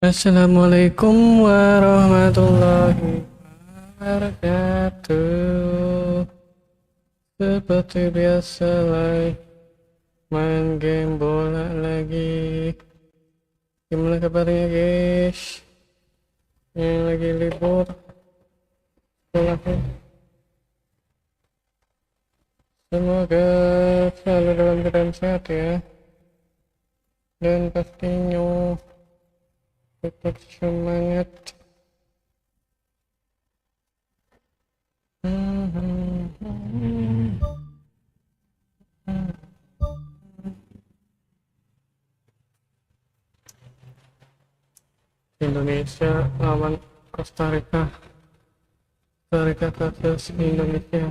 Assalamualaikum warahmatullahi wabarakatuh. Seperti biasa lagi main game bola lagi. Gimana kabarnya guys? Yang lagi libur sekolahnya. Semoga selalu dalam keadaan sehat ya. Dan pastinya tetap semangat. Indonesia lawan Costa Rica. Costa Rica versus Indonesia.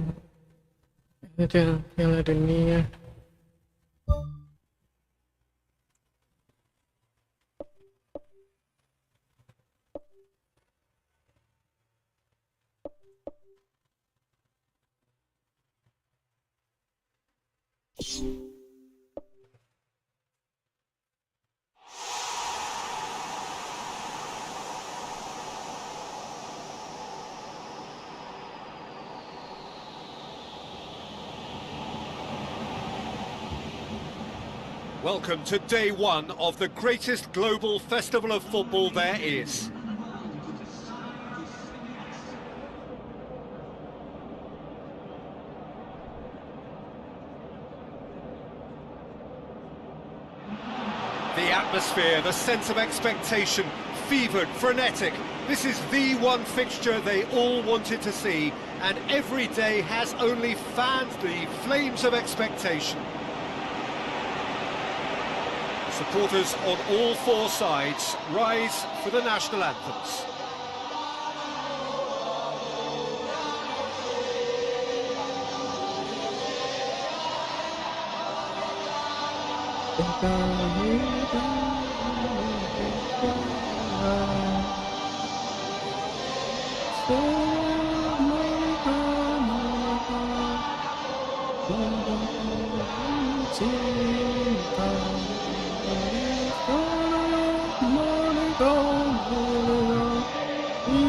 Itu yang Piala Dunia. Welcome to day one of the greatest global festival of football there is. The atmosphere, the sense of expectation, fevered, frenetic. This is the one fixture they all wanted to see, and every day has only fanned the flames of expectation. Supporters on all four sides rise for the national anthems.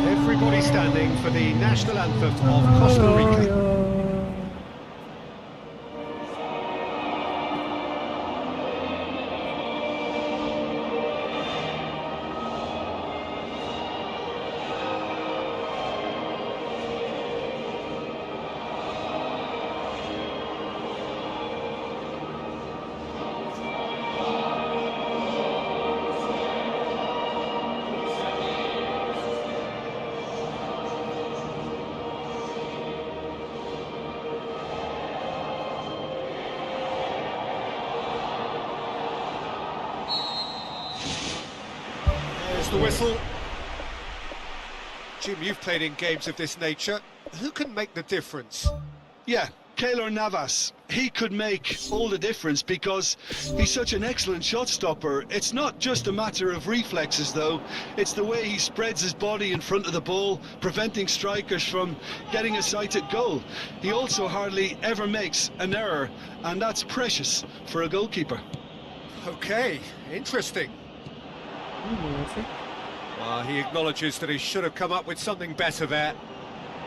Everybody standing for the national anthem of Costa Rica. The whistle. Jim, you've played in games of this nature. Who can make the difference? Yeah, Keylor Navas. He could make all the difference because he's such an excellent shot stopper. It's not just a matter of reflexes, though. It's the way he spreads his body in front of the ball, preventing strikers from getting a sighted goal. He also hardly ever makes an error, and that's precious for a goalkeeper. Okay, interesting. He acknowledges that he should have come up with something better there.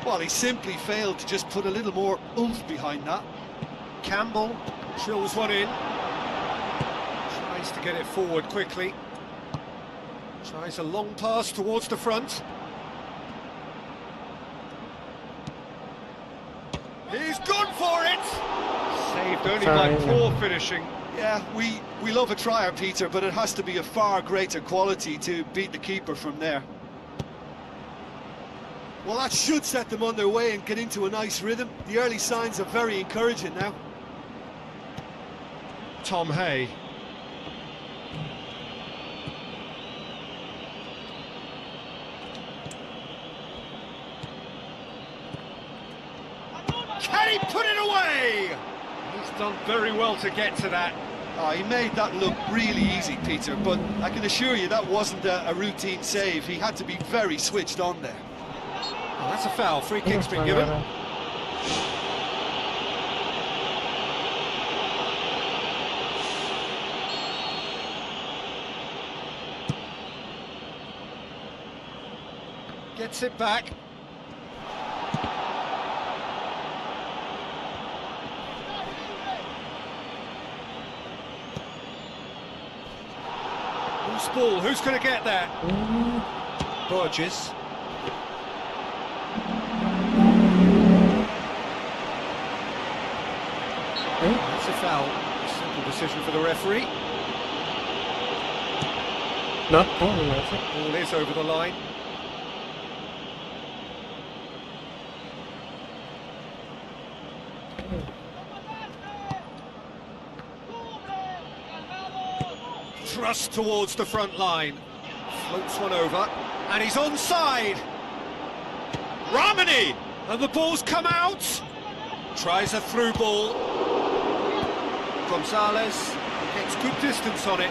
Well, he simply failed to just put a little more oomph behind that. Campbell drills one in. Tries to get it forward quickly. Tries a long pass towards the front. He's gone for it! Saved only by poor finishing. Yeah, we love a tryer, Peter, but it has to be a far greater quality to beat the keeper from there. Well, that should set them on their way and get into a nice rhythm. The early signs are very encouraging now. Tom Hay. Can he put it away? He's done very well to get to that. Oh, he made that look really easy, Peter, but I can assure you that wasn't a routine save. He had to be very switched on there. Oh, that's a foul. Free kick's been given. Gets it back. Loose ball, who's going to get that? Borges. That's a foul. Simple decision for the referee. No, oh, Ball is over the line. Thrust towards the front line. Floats one over. And he's onside. Ramani! And the ball's come out. Tries a through ball. Gonzalez gets good distance on it.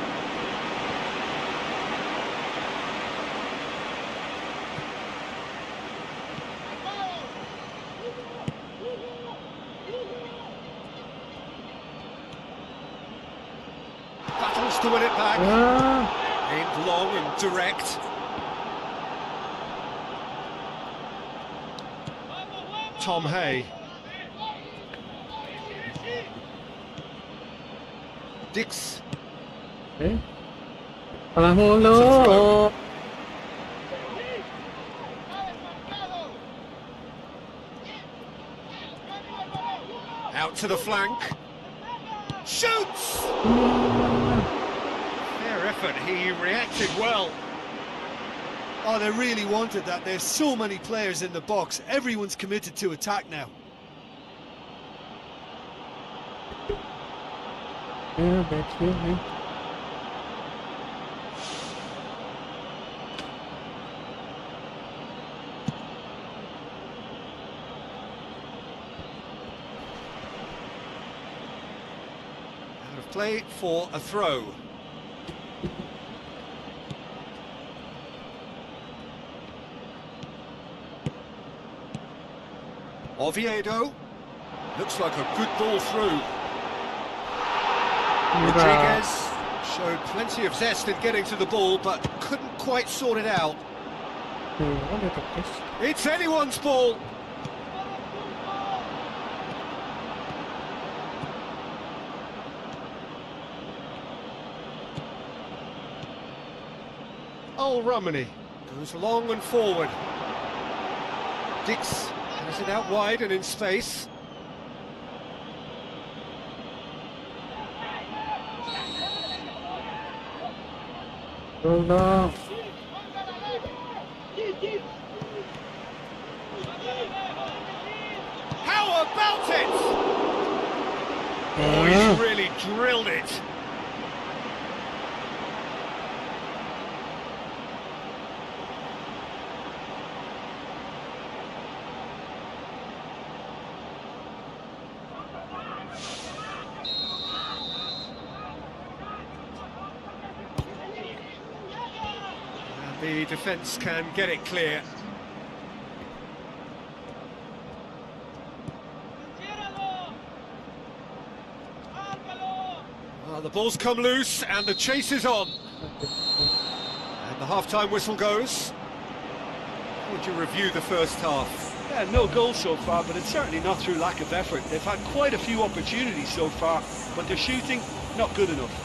Battles to win it back. Aimed long and direct. Tom Hay. Dix. okay. Salah mulu. Out to the flank. Shoots! Fair effort, he reacted well. Oh, they really wanted that. There's so many players in the box. Everyone's committed to attack now. Yeah, that's you, man. Out of play for a throw. Oviedo. Looks like a good ball through. Rodriguez showed plenty of zest in getting to the ball, but couldn't quite sort it out. It's anyone's ball. Oh, Romani goes long and forward. Dix has it out wide and in space. Hold on. How about it? Oh, he's really drilled it. The defence can get it clear. Well, the ball's come loose and the chase is on. And the half-time whistle goes. How would you review the first half? Yeah, no goals so far, but it's certainly not through lack of effort. They've had quite a few opportunities so far, but their shooting, not good enough.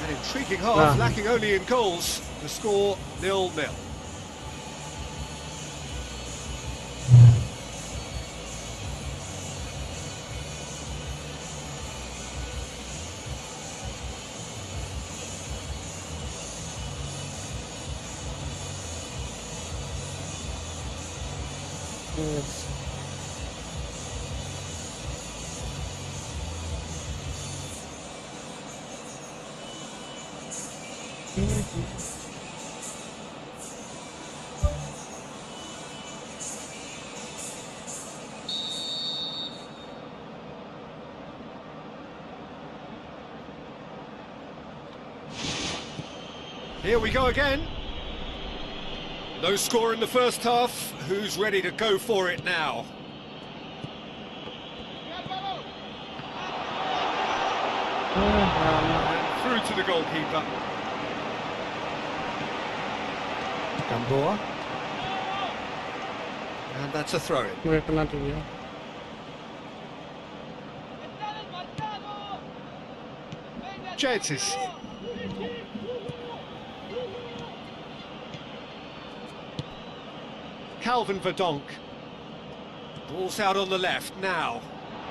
An intriguing half, lacking only in goals. The score 0-0. Yes. Here we go again. No score in the first half. Who's ready to go for it now? And through to the goalkeeper. Gamboa. And that's a throw-in. Gue kena dia. Chances. Calvin Verdonk. Ball's out on the left now.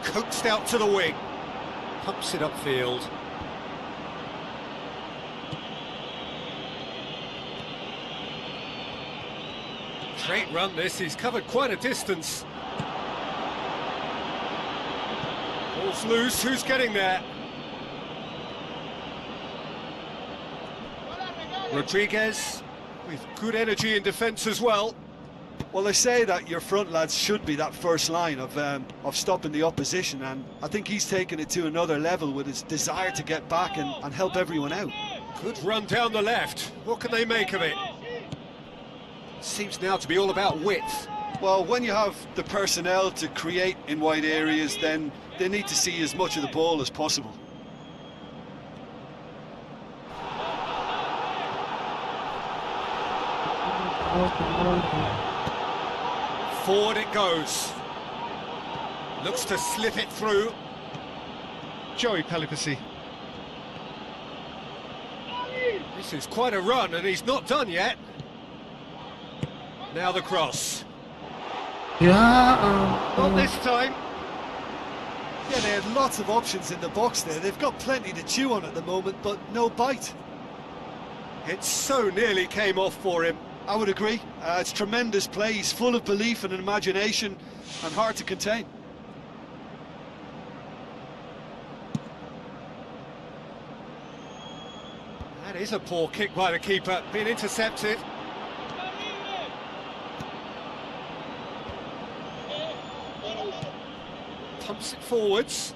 Coaxed out to the wing. Pumps it upfield. Great run this, he's covered quite a distance. Ball's loose, who's getting there? Rodriguez, with good energy in defence as well. Well, they say that your front lads should be that first line of stopping the opposition, and I think he's taken it to another level with his desire to get back and help everyone out. Good run down the left. What can they make of it? Seems now to be all about width. Well, when you have the personnel to create in wide areas, then they need to see as much of the ball as possible. Forward it goes. Looks to slip it through. Joey Pelipasi. This is quite a run, and he's not done yet. Now the cross. Ya Not ampun. this time. Yeah, they had lots of options in the box there. They've got plenty to chew on at the moment, but no bite. It so nearly came off for him. I would agree. It's tremendous play. He's full of belief and imagination and hard to contain. That is a poor kick by the keeper, being intercepted. Pumps it forwards.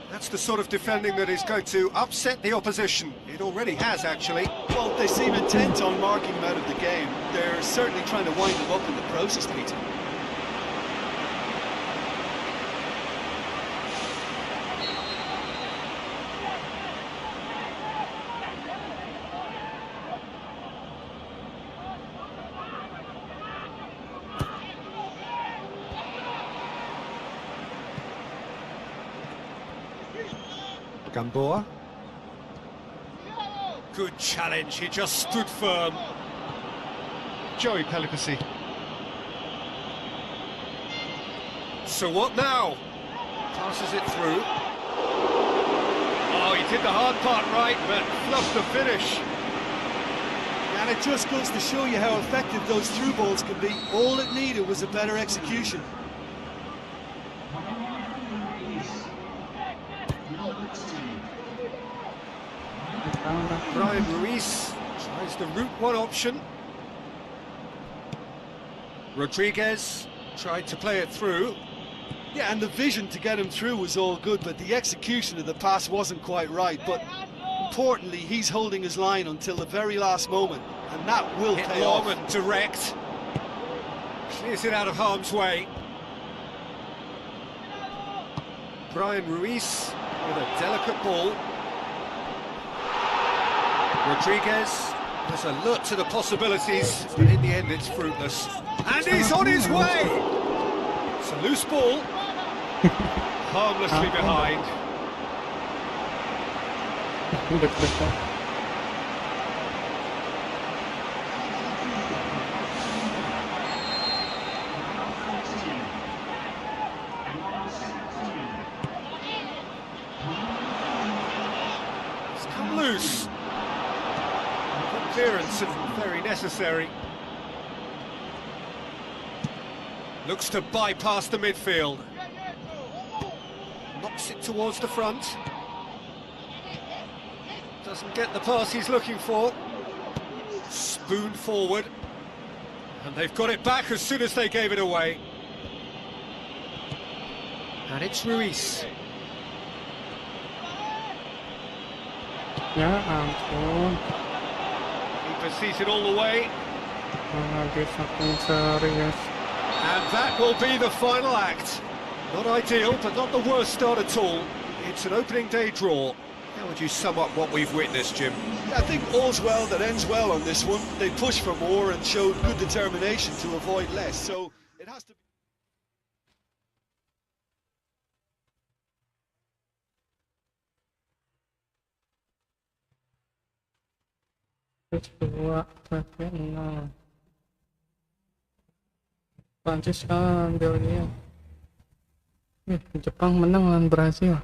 That's the sort of defending that is going to upset the opposition. It already has, actually. Well, they seem intent on marking him out of the game. They're certainly trying to wind him up in the process, Peter. Gamboa. Good challenge, he just stood firm. Joey Pelipasi. So what now? Passes it through. Oh, he did the hard part right, but fluffed the finish. And it just goes to show you how effective those through balls can be. All it needed was a better execution. Brian Ruiz tries the route one option. Rodriguez tried to play it through. Yeah, and the vision to get him through was all good, but the execution of the pass wasn't quite right. But importantly, he's holding his line until the very last moment, and that will Hit pay long off. and direct. Clears it out of harm's way. Brian Ruiz with a delicate ball. Rodriguez has a look to the possibilities, but in the end it's fruitless. And he's on his way! It's a loose ball. Harmlessly behind. Deg-degan. It's come loose. Good clearance and very necessary. Looks to bypass the midfield. Knocks it towards the front. Doesn't get the pass he's looking for. Spooned forward. And they've got it back as soon as they gave it away. And it's Ruiz. Ya ampun. Keeper sees it all the way. Lagi saking serius. And that will be the final act. Not ideal, but not the worst start at all. It's an opening day draw. How would you sum up what we've witnessed, Jim? Yeah, I think all's well that ends well on this one. They pushed for more and showed good determination to avoid less. So it has to be. Terus 2, tapi 0. Prancis ambil dia. Jepang menang lawan Brasil.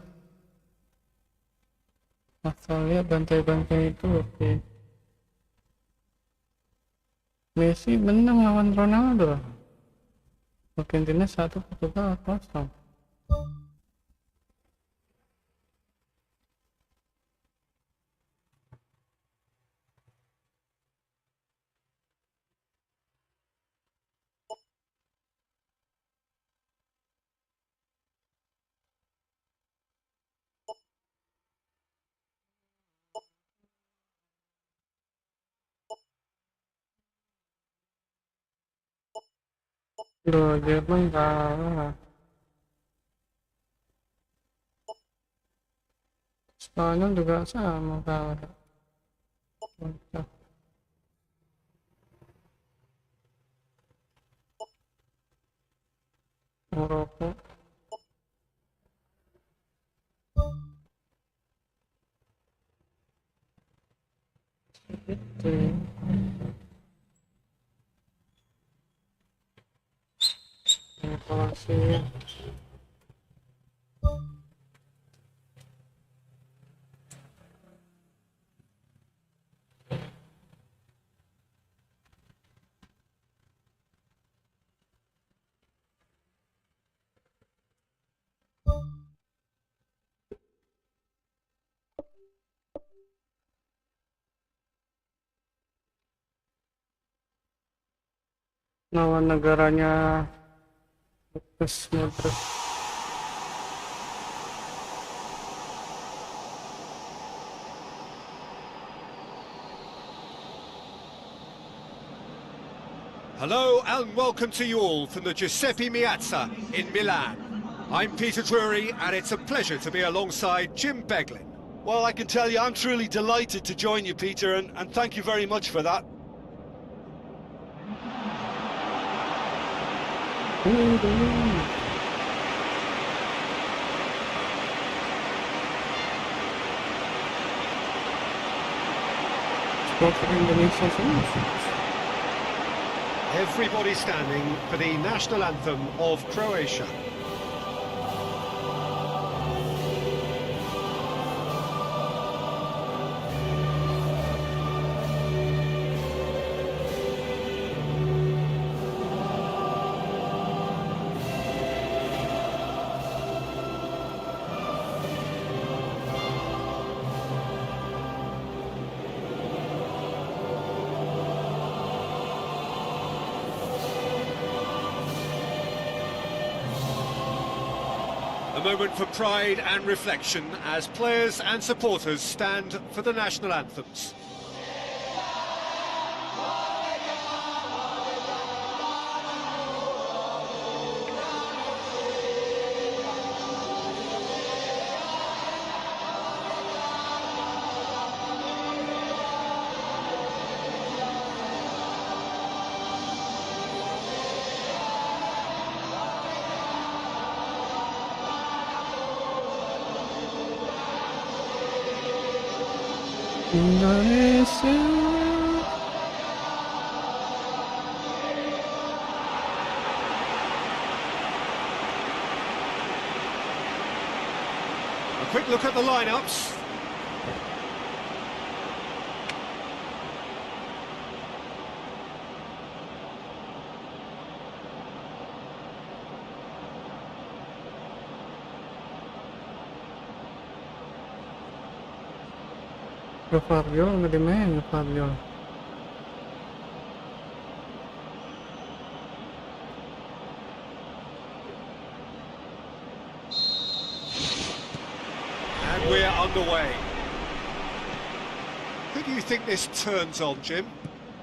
Asalnya bantai-bantai itu oke. Messi menang lawan Ronaldo. Argentina 1, Portugal 0. Loh, Jerman kalah. Spanyol juga sama kalah. Mantap. Maroko. Itu. Kroasia. Lawan negaranya Modric. Hello and welcome to you all from the Giuseppe Meazza in Milan. I'm Peter Drury and it's a pleasure to be alongside Jim Beglin. Well, I can tell you, I'm truly delighted to join you, Peter, and thank you very much for that. Indonesia semua. Everybody standing for the national anthem of Croatia. A moment for pride and reflection as players and supporters stand for the national anthems. Indonesia. A quick look at the lineups. Fabio nggak dimain Fabio. And we're underway. Who do you think this turns on, Jim?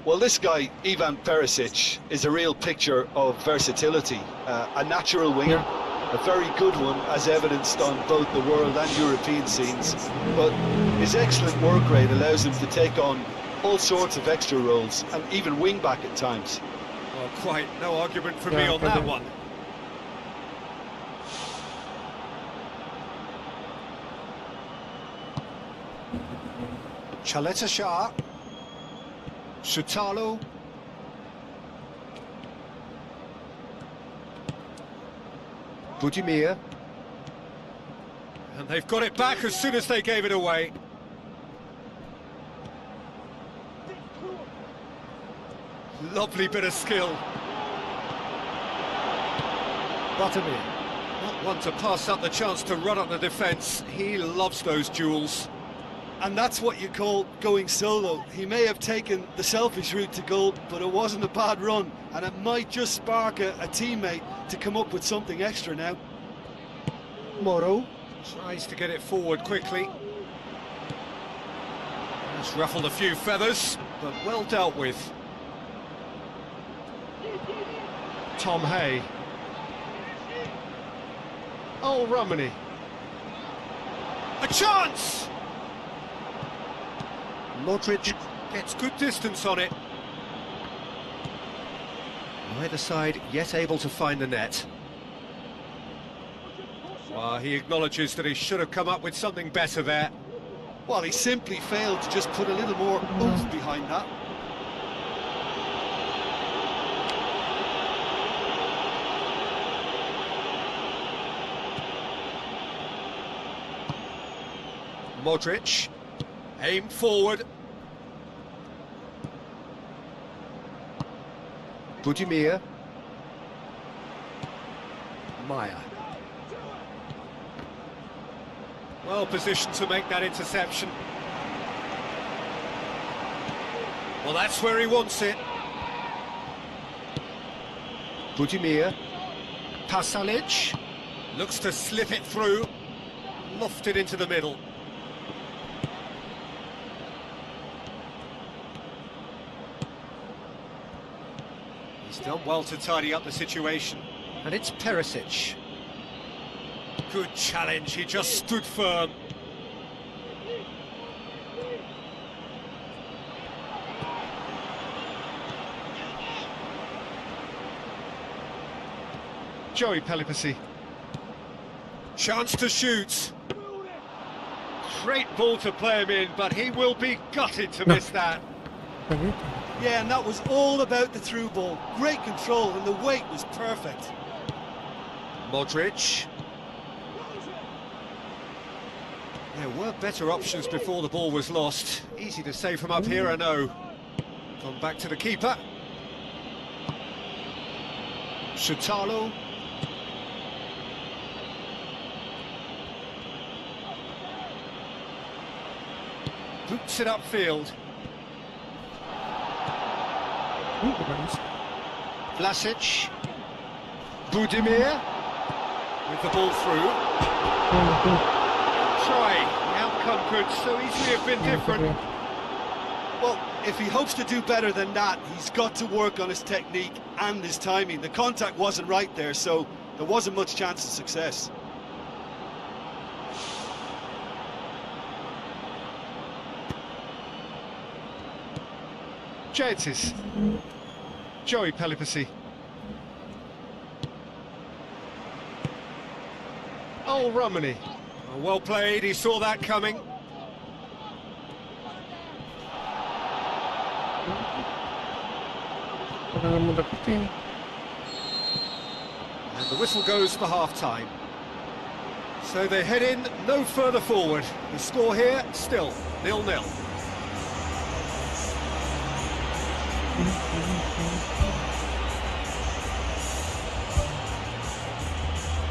Well, this guy, Ivan Perisic, is a real picture of versatility, a natural winger, a very good one, as evidenced on both the world and European scenes, but his excellent work rate allows him to take on all sorts of extra roles, and even wing-back at times. Oh, quite. No argument from me Yeah, on that okay. one. Chaleta Shah. Shutalo. Budimir. And they've got it back as soon as they gave it away. Lovely bit of skill. Budimir. Not one to pass up the chance to run up the defence. He loves those duels. And that's what you call going solo. He may have taken the selfish route to goal, but it wasn't a bad run, and it might just spark a teammate to come up with something extra now. Moro tries to get it forward quickly. Has ruffled a few feathers, but well dealt with. Tom Hay. Oh, Romani. A chance! Modric gets good distance on it. Neither side yet able to find the net. Well, he acknowledges that he should have come up with something better there. Well, he simply failed to just put a little more oomph behind that. Modric, aimed forward. Budimir. Maya. Well positioned to make that interception. Well, that's where he wants it. Budimir. Pasalic. Looks to slip it through. Lofted into the middle. He's done well to tidy up the situation. And it's Perisic. Good challenge, he just stood firm. Joey Pelipasi. Chance to shoot. Great ball to play him in, but he will be gutted to miss that. Yeah, and that was all about the through ball. Great control, and the weight was perfect. Modric. There were better options before the ball was lost. Easy to save from up here, I know. Gone back to the keeper. Shutalo. Boots it upfield. Vlasic. Budimir. With the ball through. Try. The outcome could so easily have been different. Well, if he hopes to do better than that, he's got to work on his technique and his timing. The contact wasn't right there, so there wasn't much chance of success. Jaitis. Joey Pelipasi. Oh, Romani. Oh, well played, he saw that coming. And the whistle goes for half-time. So they head in no further forward. The score here, still 0-0.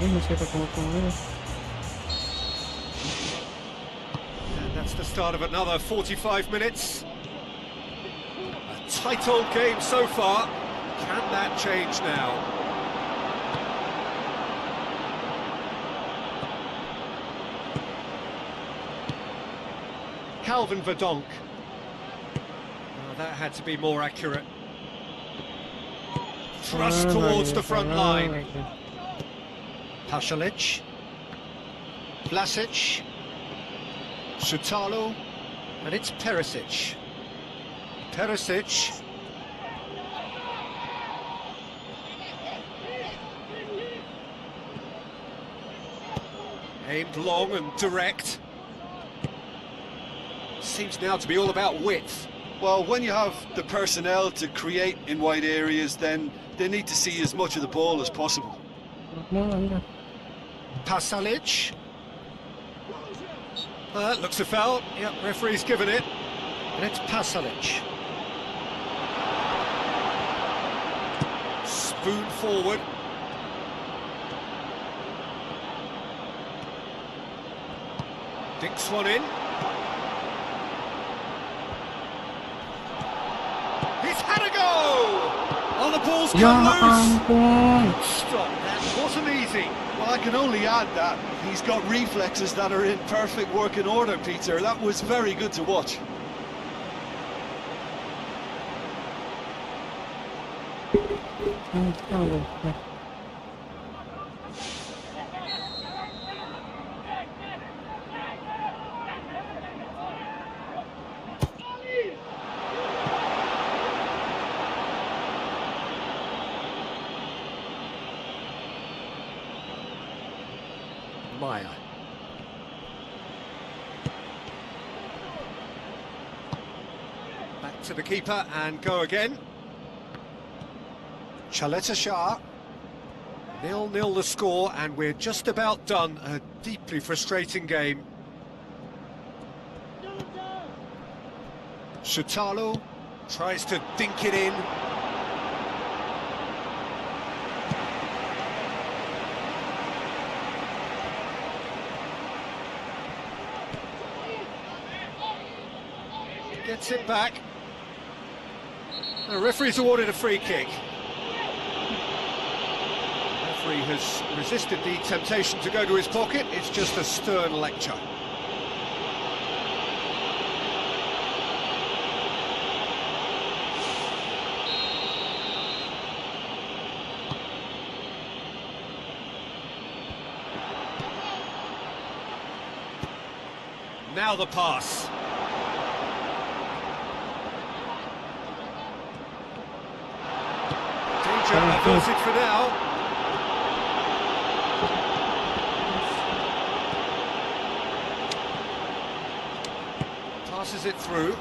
And that's the start of another 45 minutes. A tight old game so far. Can that change now? Calvin Verdonk. Oh, that had to be more accurate. Thrust towards the front line. Pasalic. Vlasic. Shutalo. And it's Perisic. Perisic. Aimed long and direct. Seems now to be all about width. Well, when you have the personnel to create in wide areas, then they need to see as much of the ball as possible. Pasalic. Looks a foul. Yep, referee's given it. And it's Pasalic. Spoon forward. Dinks one in. He's had a go! Oh, the ball's come Ya loose! ampun. Stop, that wasn't easy. Well, I can only add that he's got reflexes that are in perfect working order, Peter. That was very good to watch. Maya. Back to the keeper and go again. Chaleta Shah. 0-0 the score, and we're just about done. A deeply frustrating game. Shutalo tries to dink it in. Gets it back. The referee's awarded a free kick. The referee has resisted the temptation to go to his pocket. It's just a stern lecture. Now the pass. Danger averted for now. Passes it through.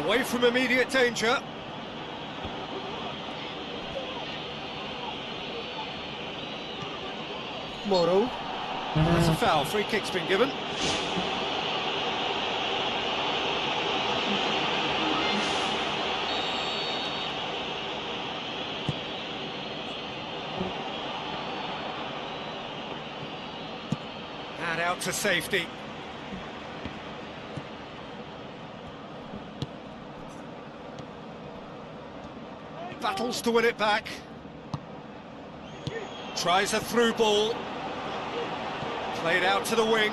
Away from immediate danger. Moro. That's a foul. Free kick's been given. And out to safety. Battles to win it back. Tries a through ball. Played out to the wing.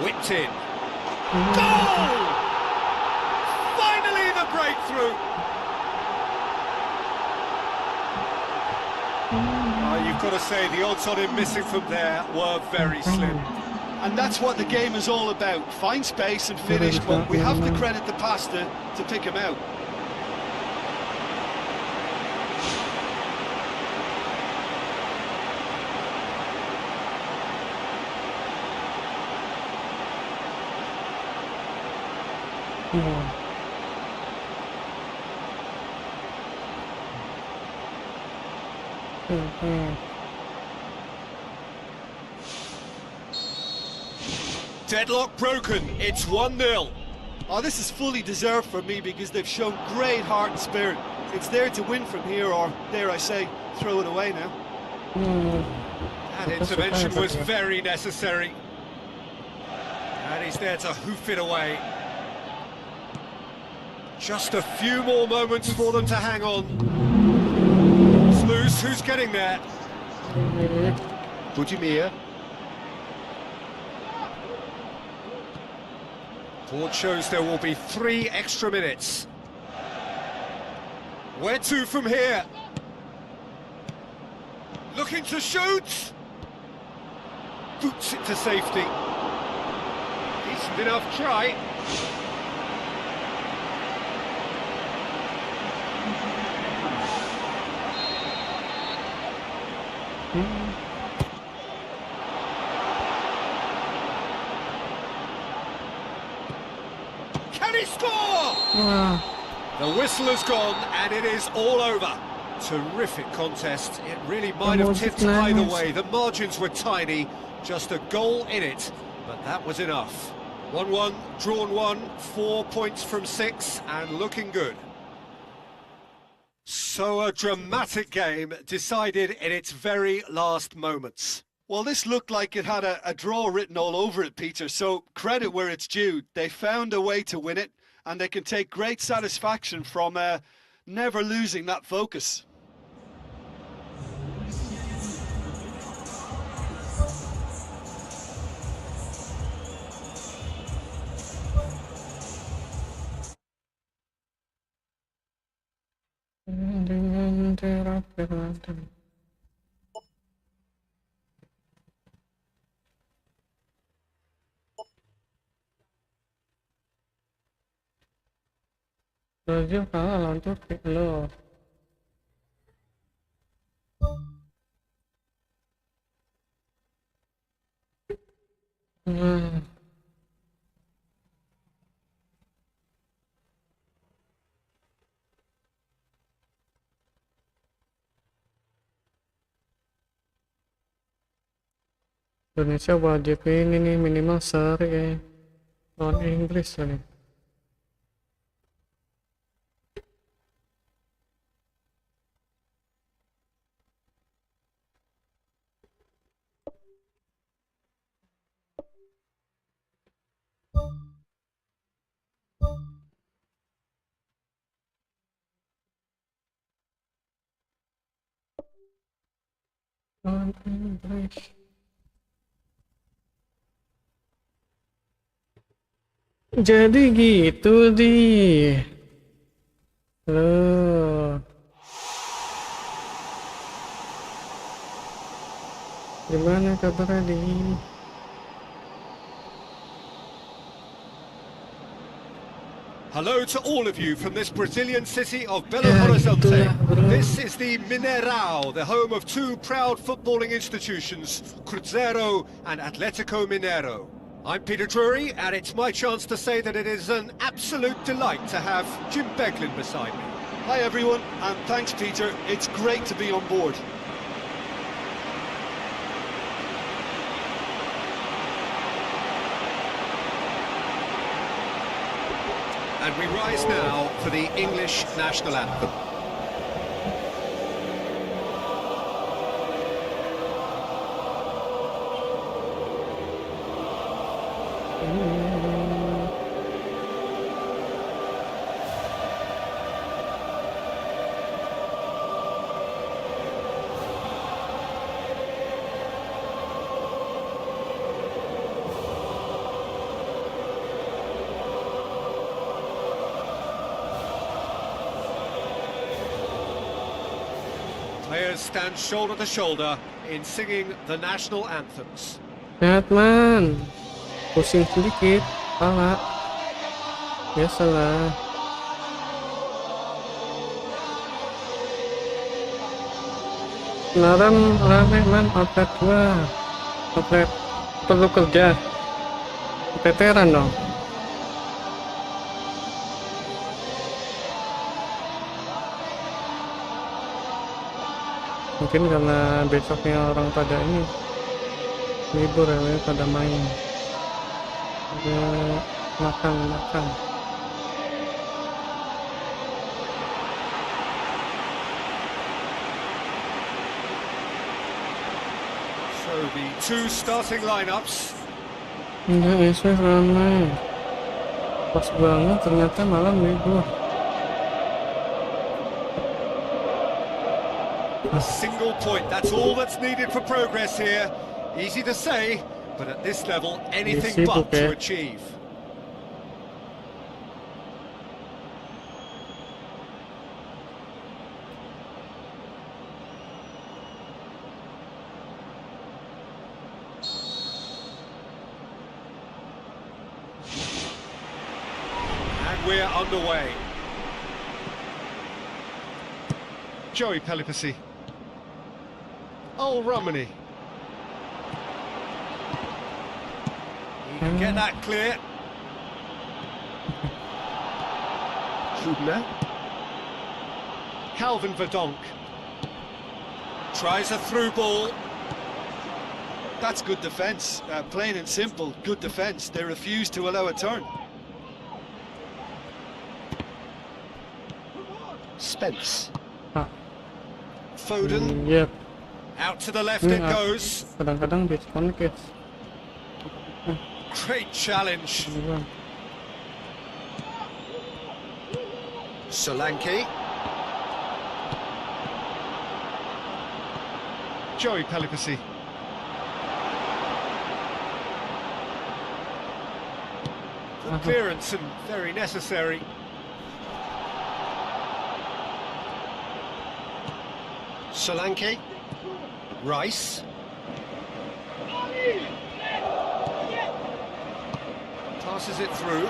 Whipped in. Goal! Finally the breakthrough! You've got to say, the odds on him missing from there were very slim. And that's what the game is all about. Find space and finish, but we have to credit the pasta to pick him out. Deadlock broken, it's 1-0. Oh, this is fully deserved for me because they've shown great heart and spirit. It's there to win from here, or dare I say, throw it away now. That intervention was very necessary. And he's there to hoof it away. Just a few more moments for them to hang on. It's loose, who's getting there? Budimir. Board shows there will be 3 extra minutes. Where to from here? Looking to shoot! Boots it to safety. Decent enough try. Can he score? Wah, The whistle has gone and it is all over. Terrific contest. It really might have tipped either way. The margins were tiny, just a goal in it, but that was enough. 1-1, drawn 1, 4 points from 6, and looking good. So a dramatic game decided in its very last moments. Well, this looked like it had a draw written all over it, Peter, so credit where it's due. They found a way to win it, and they can take great satisfaction from never losing that focus. dengan terakhir nanti. Brazil kalah lawan Turki loh. Hmm. Indonesia wajib ini nih minimal seri lawan Inggris nih. Lawan Inggris. Jadi gitu di loh. Gimana kabarnya di? Hello to all of you from this Brazilian city of Belo Horizonte. This is the Mineirão, the home of two proud footballing institutions, Cruzeiro and Atlético Mineiro. I'm Peter Drury, and it's my chance to say that it is an absolute delight to have Jim Beglin beside me. Hi everyone, and thanks Peter, it's great to be on board. And we rise now for the English national anthem. Players stand shoulder to shoulder in singing the national anthems. Sehat man, pusing sedikit, pala. Biasalah. Larang rame man, outlet gua. Outlet perlu kerja. Veteran dong. Mungkin karena besoknya orang pada ini libur ya, pada main, ada makan. So the two starting lineups. Enggak, esok ramai. Pas banget ternyata malam libur. A single point, that's all that's needed for progress here. Easy to say, but at this level, anything but to achieve. And we're underway. Joey Pelipasi. Oh, Romani. He can get that clear. Kubler. Calvin Verdonk. Tries a through ball. That's good defence, plain and simple, good defence. They refuse to allow a turn. Spence. Ah, Foden. Yep. Out to the left Ini it goes. kadang-kadang disconnect guys. Great challenge. Iya. Solanke. Joey Pelipasi. Good clearance and very necessary. Solanke. Rice. Passes it through.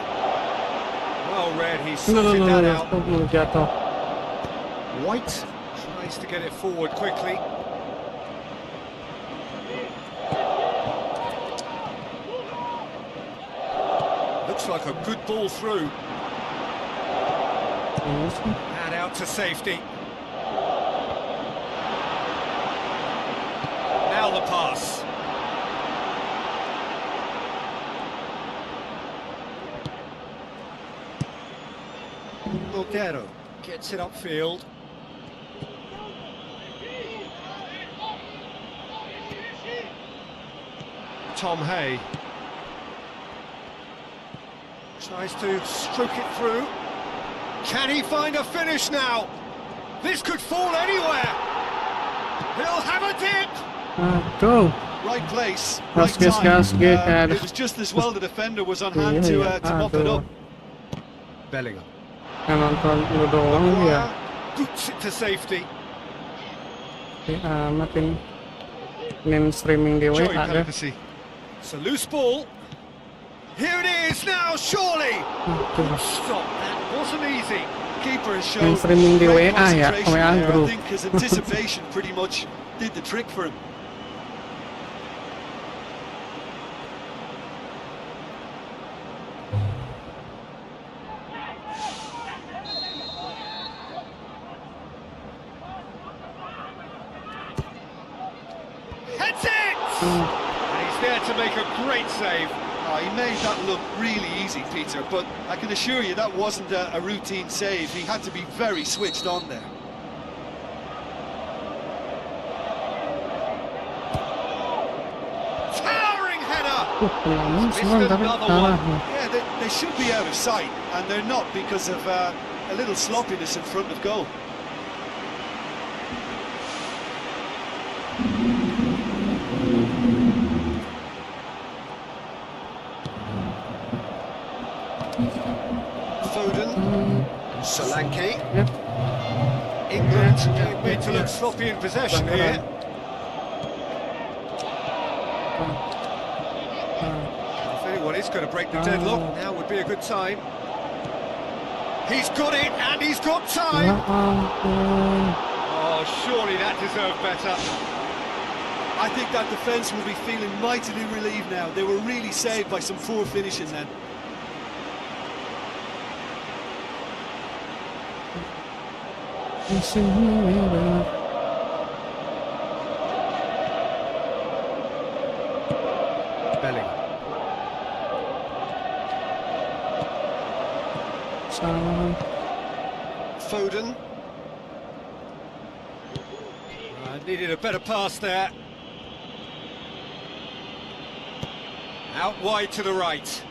Well read, he sorted that out. Jatuh. White tries to get it forward quickly. Looks like a good ball through. And out to safety. Now the pass. Montero gets it upfield. Tom Hay tries to stroke it through. Can he find a finish now? This could fall anywhere. He'll have a dip. Go. Right place, Gas, right gas, time. gas, gas. It was just as well the defender was on hand to mop it up. Bellingham. Yang nonton lu doang ya. Boots it to safety. Amat ini. Main streaming di Joey WA deh. Pelipasi. It's a loose ball. Here it is now, surely. Stop, that wasn't easy. Keeper has shown Main streaming di great WA ya, concentration WA there. I group. think his anticipation pretty much did the trick for him. Heads it! And he's there to make a great save. He made that look really easy, Peter, but I can assure you that wasn't a routine save. He had to be very switched on there. Towering header! Missed Senang tapi another kalah. one. Yeah, they should be out of sight, and they're not because of a little sloppiness in front of goal. Foden. Solanke. Yep. England being made to look sloppy in possession here. If anyone is going to break the deadlock, now would be a good time. He's got it, and he's got Ya time. ampun. Oh, surely that deserved better. I think that defence will be feeling mightily relieved now. They were really saved by some poor finishing then. Bellingham. Salah. Foden. Needed a better pass there. Out wide to the right.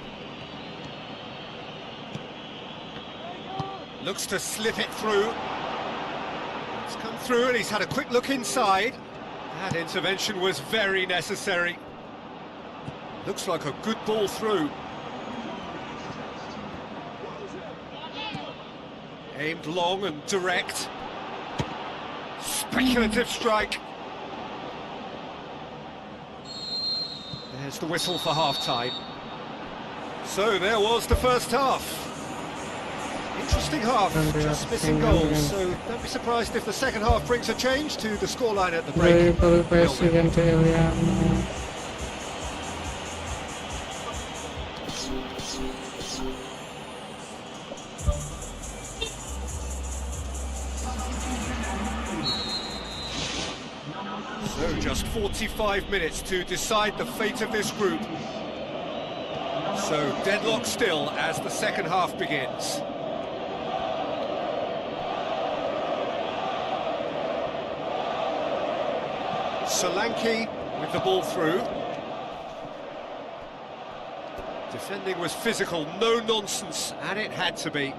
Looks to slip it through. It's come through and he's had a quick look inside. That intervention was very necessary. Looks like a good ball through. Aimed long and direct. Speculative strike. There's the whistle for half-time. So there was the first half. Interesting half, just missing goals, so don't be surprised if the second half brings a change to the scoreline at the Dari break. Pelipasi ganti William. So just 45 minutes to decide the fate of this group. So deadlock still as the second half begins. Solanke with the ball through. Defending was physical, no nonsense, and it had to be.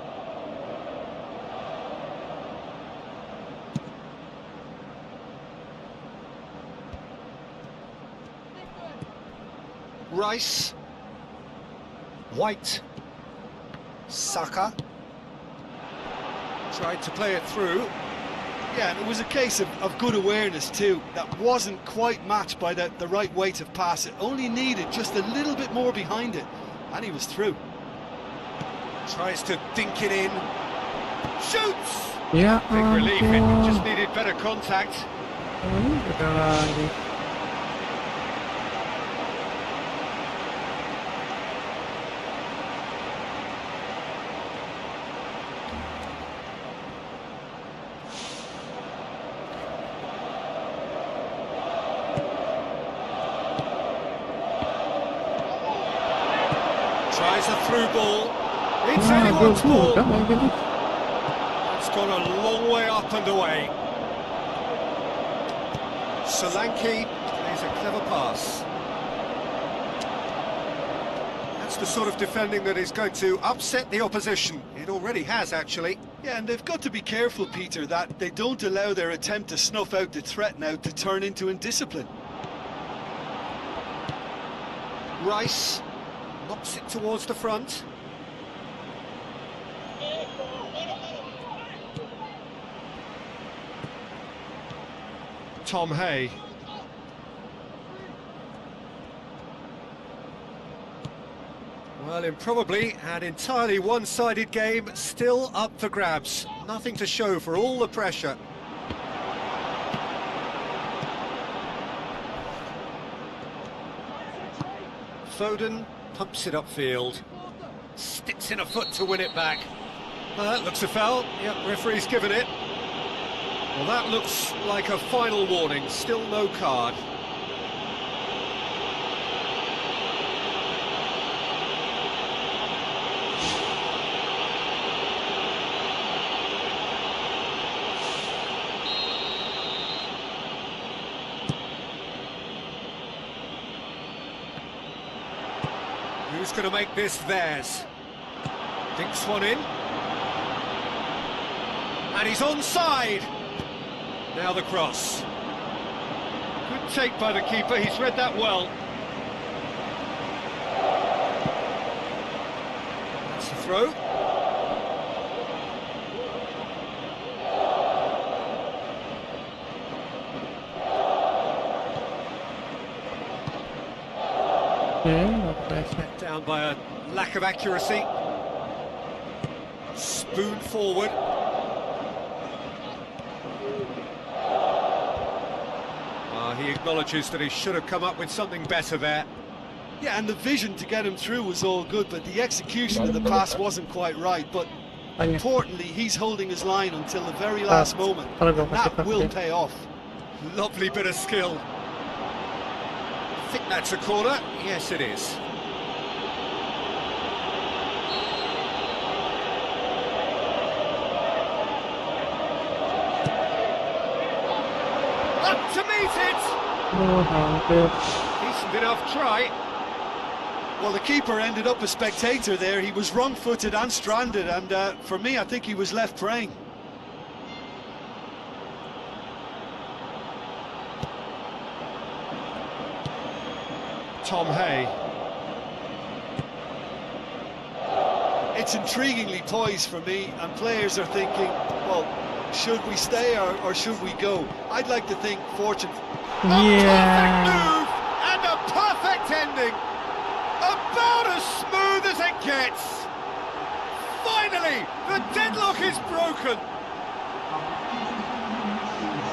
Rice. White. Saka. Tried to play it through. Yeah, and it was a case of good awareness too. That wasn't quite matched by the right weight of pass. It only needed just a little bit more behind it, and he was through. Tries to dink it in. Shoots! Ya Big relief, it ampun. just needed better contact. Udah lagi. Tries a through ball. It's Gol anyone's ball. mudah kayak gitu. It's gone a long way up and away. Solanke plays a clever pass. That's the sort of defending that is going to upset the opposition. It already has, actually. Yeah, and they've got to be careful, Peter, that they don't allow their attempt to snuff out the threat now to turn into indiscipline. Rice knocks it towards the front. Tom Hay. Well, in probably an entirely one-sided game, still up for grabs. Nothing to show for all the pressure. Foden pumps it upfield. Sticks in a foot to win it back. Well, that looks a foul. Yep, referee's given it. Well, that looks like a final warning. Still no card. Who's going to make this theirs? Dinks one in. And he's onside. Now the cross. Good take by the keeper, he's read that well. That's the throw. Let down by a lack of accuracy. Spoon forward. He acknowledges that he should have come up with something better there. Yeah, and the vision to get him through was all good, but the execution of the pass wasn't quite right. But importantly, he's holding his line until the very last moment. And that will pay off. Lovely bit of skill. I think that's a corner. Yes, it is. Up to meet it! Decent enough try. Well, the keeper ended up a spectator there. He was wrong-footed and stranded, and for me, I think he was left praying. Tom Hay. It's intriguingly poised for me, and players are thinking, well, should we stay or should we go? I'd like to think fortune. Perfect move and a perfect ending. About as smooth as it gets. Finally, the deadlock is broken.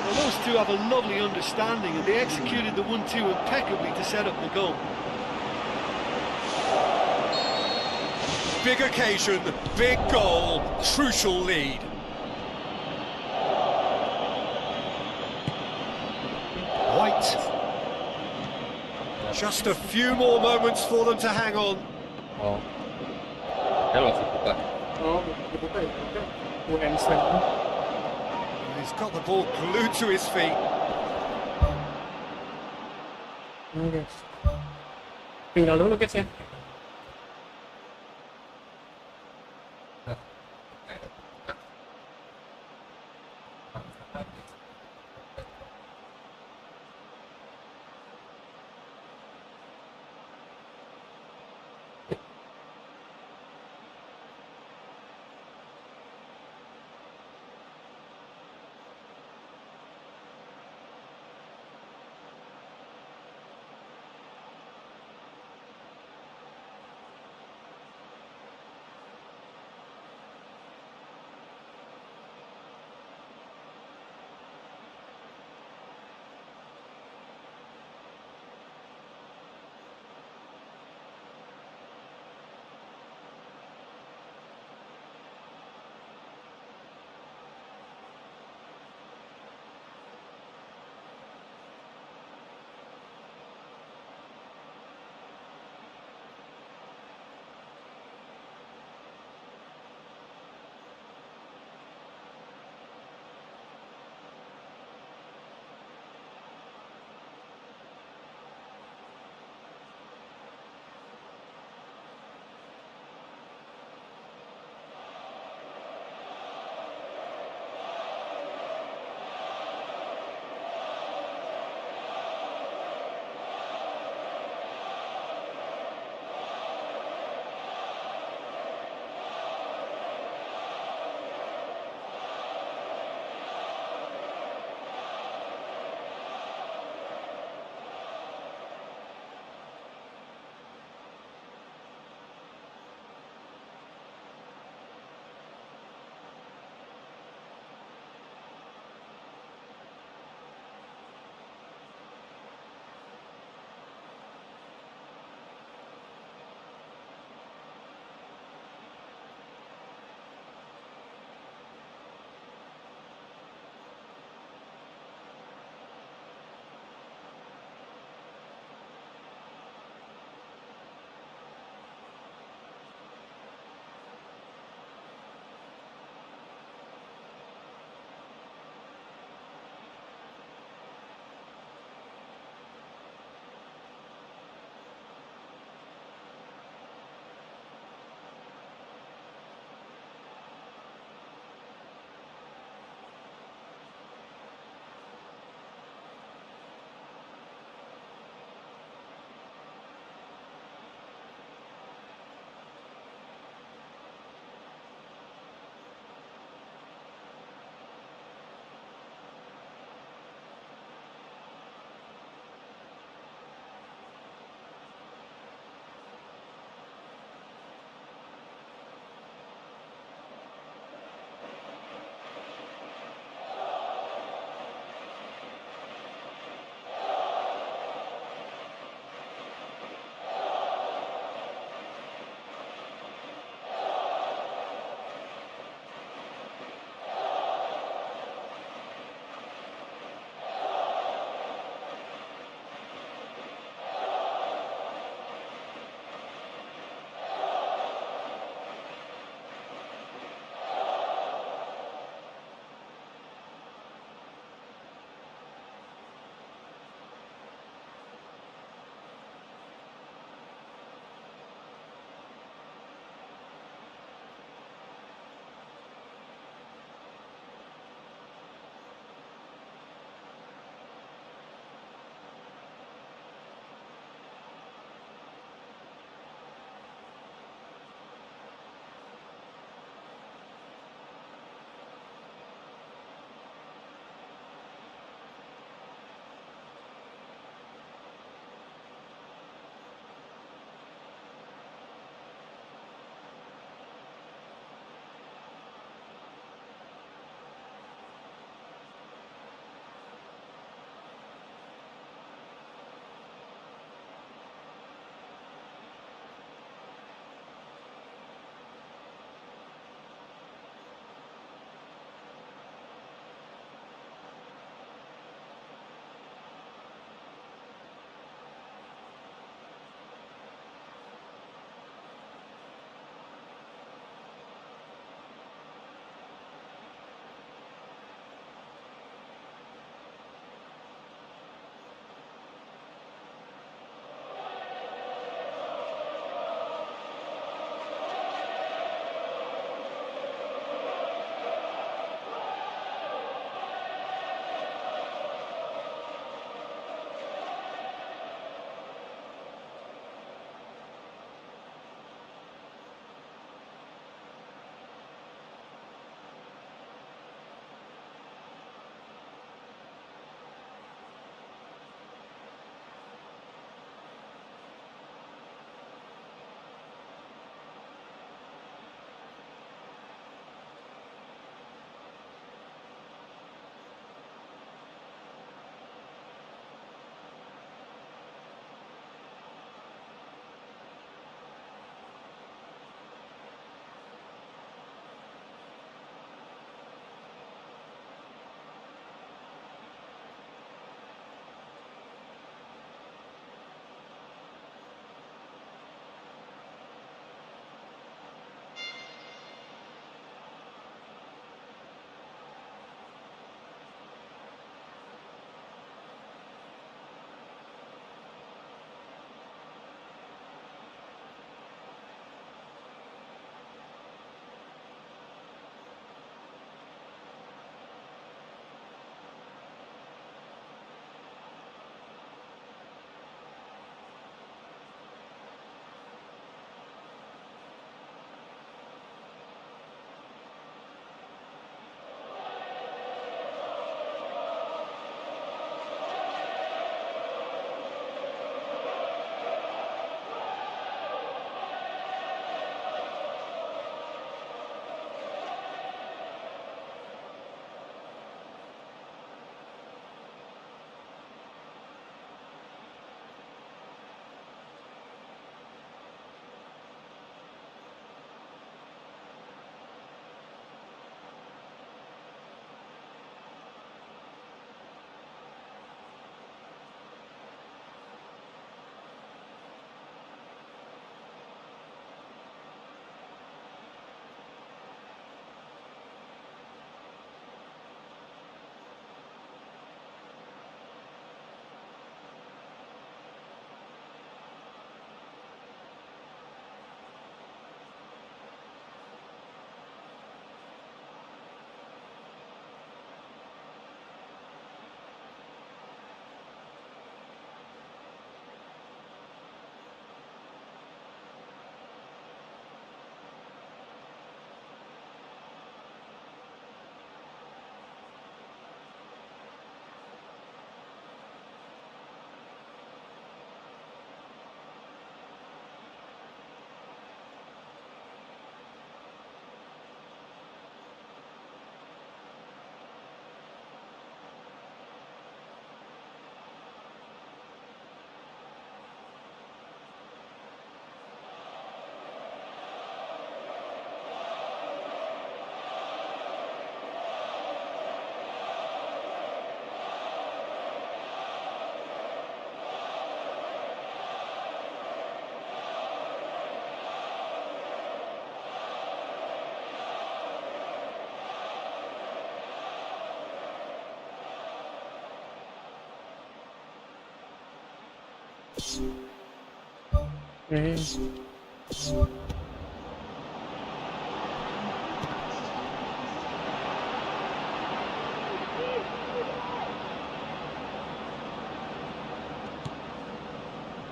Well, those two have a lovely understanding, and they executed the 1-2 impeccably to set up the goal. Big occasion, big goal, crucial lead. Just a few more moments for them to hang on. Oh, dia langsung buka. Oh, dibuka ya. Handstand. He's got the ball glued to his feet. Nah, guys. Tinggal dulu guys ya.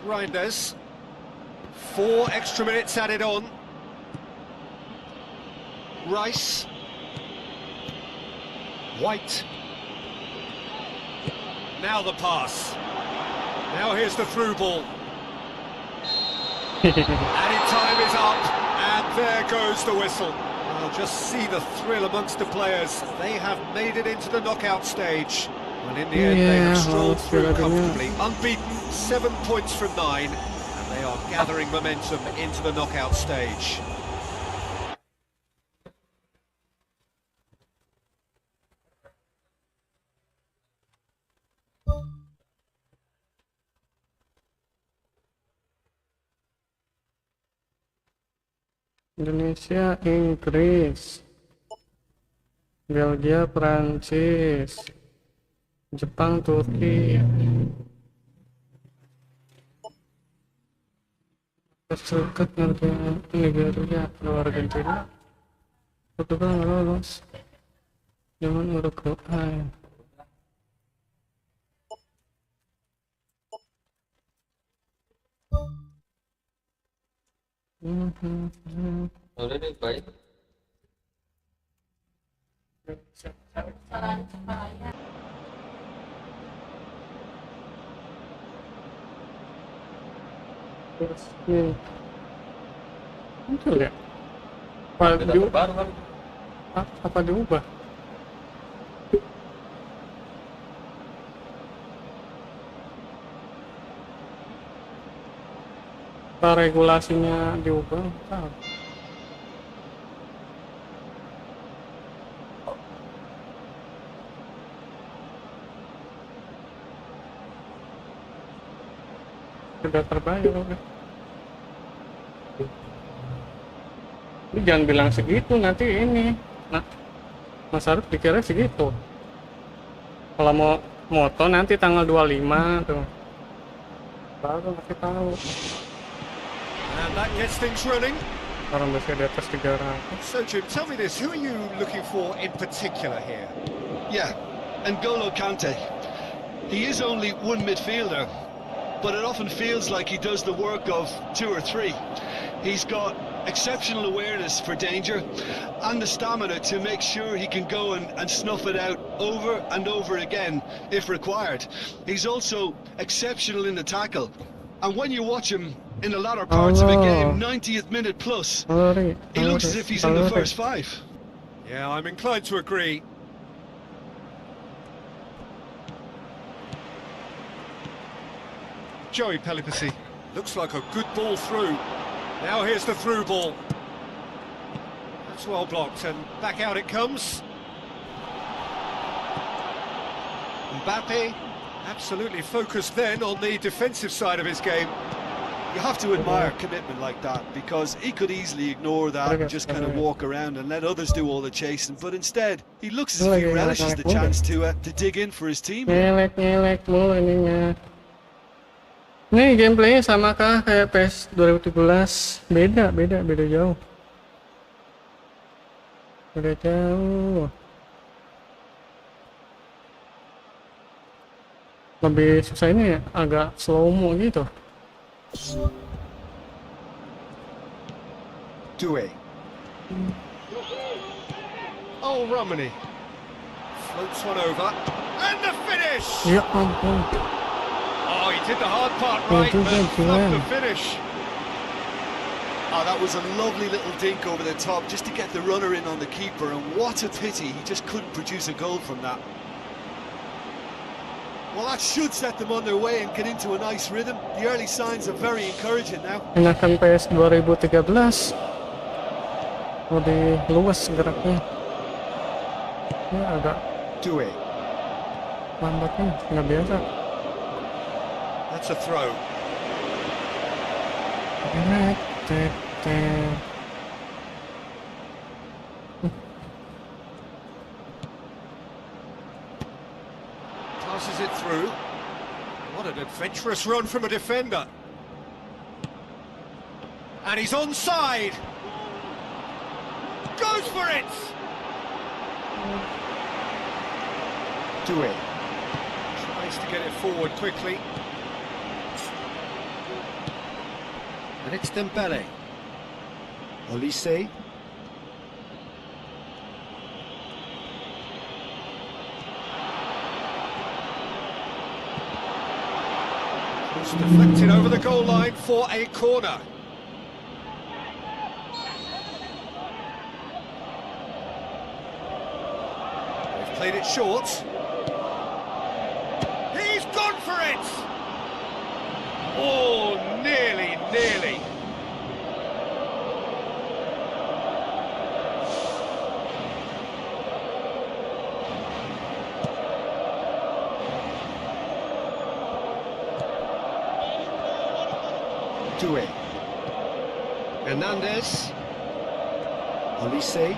Reinders. 4 extra minutes added on. Rice. White. Now the pass. Now here's the through ball. Added time is up, and there goes the whistle. Well, just see the thrill amongst the players. They have made it into the knockout stage. And in the end, they have strolled through comfortably. Unbeaten, 7 points from 9, and they are gathering momentum into the knockout stage. Indonesia, Inggris, Belgia, Prancis, Jepang, Turki, Serikat, Nigeria, luar Argentina, Portugal nggak lolos, jangan Uruguay. Udah deh, baik. Terus ini muncul ya? Baru kan? Apa diubah? Apa regulasinya diubah? Tahu. Sudah terbayar oke. Ini jangan bilang segitu nanti ini. Nah, Mas Arif dikira segitu. Kalau mau moto nanti tanggal 25 tuh. Baru kasih tahu. And that gets things running. Orang biasanya di atas 300. So, Jim, tell me this, who are you looking for in particular here? Yeah, N'Golo Kante. He is only one midfielder, but it often feels like he does the work of 2 or 3. He's got exceptional awareness for danger and the stamina to make sure he can go and snuff it out over and over again if required. He's also exceptional in the tackle, and when you watch him in the latter parts of a game, 90th minute plus, he looks as if he's in the first 5. Yeah, I'm inclined to agree. Joey Pelipasi. Looks like a good ball through. Now here's the through ball. That's well blocked, and back out it comes. Mbappe, absolutely focused then on the defensive side of his game. You have to admire commitment like that, because he could easily ignore that and just kind of walk around and let others do all the chasing, but instead he looks as if he relishes the chance to dig in for his team. Ngelek mulu ininya. Ini gameplaynya sama kah kayak PES 2017? Beda jauh. Beda jauh. Lebih susah ini ya, agak slow-mo gitu. Due. Oh, Romani. Floats one over. And the finish! Ya ampun. Oh, he did the hard part right, but not the finish. Oh, that was a lovely little dink over the top just to get the runner in on the keeper, and what a pity he just couldn't produce a goal from that. Well, that should set them on their way and get into a nice rhythm. The early signs are very encouraging now. Enakan PES 2013. Lebih luas geraknya. Ya agak Due. lambatnya, nggak biasa. That's a throw. Passes it through. What an Adventurous run from a defender. And he's onside. Goes for it. Dunia. Tries to get it forward quickly. And it's Dembele. Olise. It's deflected over the goal line for a corner. They've played it short. He's gone for it! Oh, nearly, nearly. Dunia. Hernandez. Olise.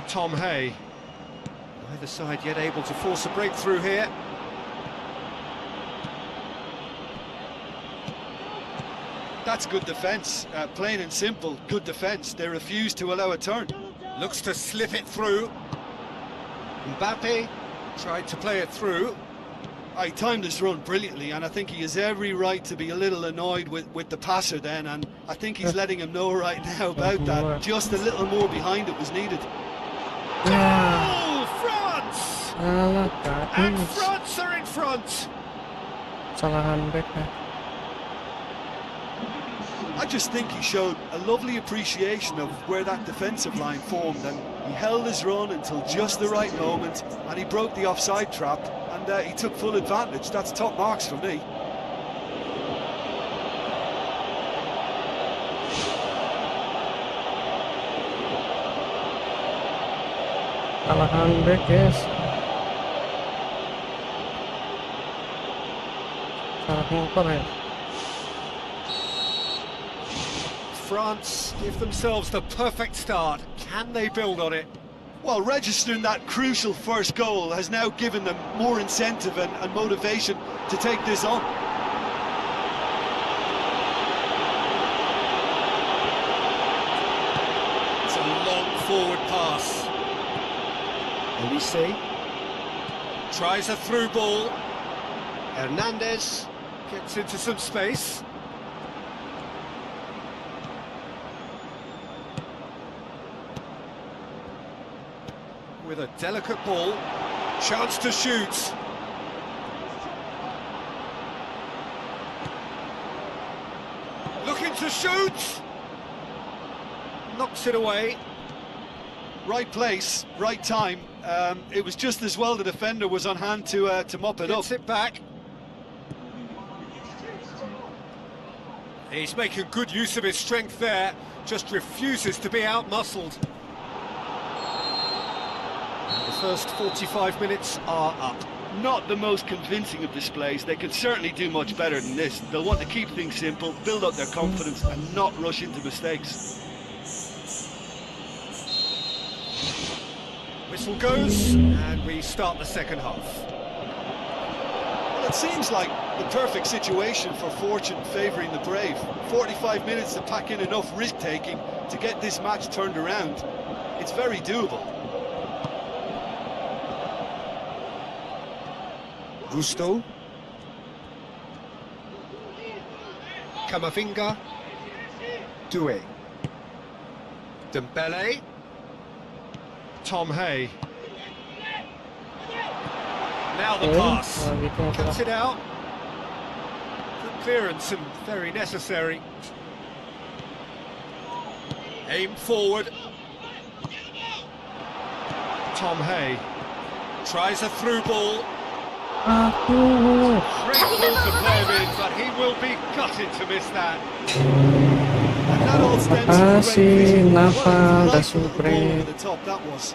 Tom Hay. Neither side yet able to force a breakthrough here. That's good defence, plain and simple, good defence. They refuse to allow a turn. Looks to slip it through. Mbappe tried to play it through. I timed this run brilliantly, and I think he has every right to be a little annoyed with the passer then, and I think he's letting him know right now about that. Just a little more behind it was needed. Goal! France! Alah, And tadi France are in front. kesalahan back ya. I just think he showed a lovely appreciation of where that defensive line formed, and he held his run until just the right moment, and he broke the offside trap, and he took full advantage. That's top marks for me. Kesalahan back guys. Salah motor ya. France give themselves the perfect start. Can they build on it? Well, registering that crucial first goal has now given them more incentive and motivation to take this on. It's a long forward pass. Olise. Tries a through ball. Hernandez gets into some space. With a delicate ball, chance to shoot. Looking to shoot. Knocks it away. Right place, right time. It was just as well the defender was on hand to mop it up. Gets it back. He's making good use of his strength there. Just refuses to be out-muscled. The first 45 minutes are up. Not the most convincing of displays. They can certainly do much better than this. They'll want to keep things simple, build up their confidence, and not rush into mistakes. Whistle goes, and we start the second half. Well, it seems like the perfect situation for fortune favouring the brave. 45 minutes to pack in enough risk-taking to get this match turned around. It's very doable. Gusto. Camavinga. Dunia. Dembele. Tom Hay. Now the pass. Cuts it out. Good clearance and very necessary. Aim forward. Tom Hay. Tries a through ball. Great ball to play him in, but he will be gutted to miss that. And that all stems from great vision. What a delightful little ball over the top that was.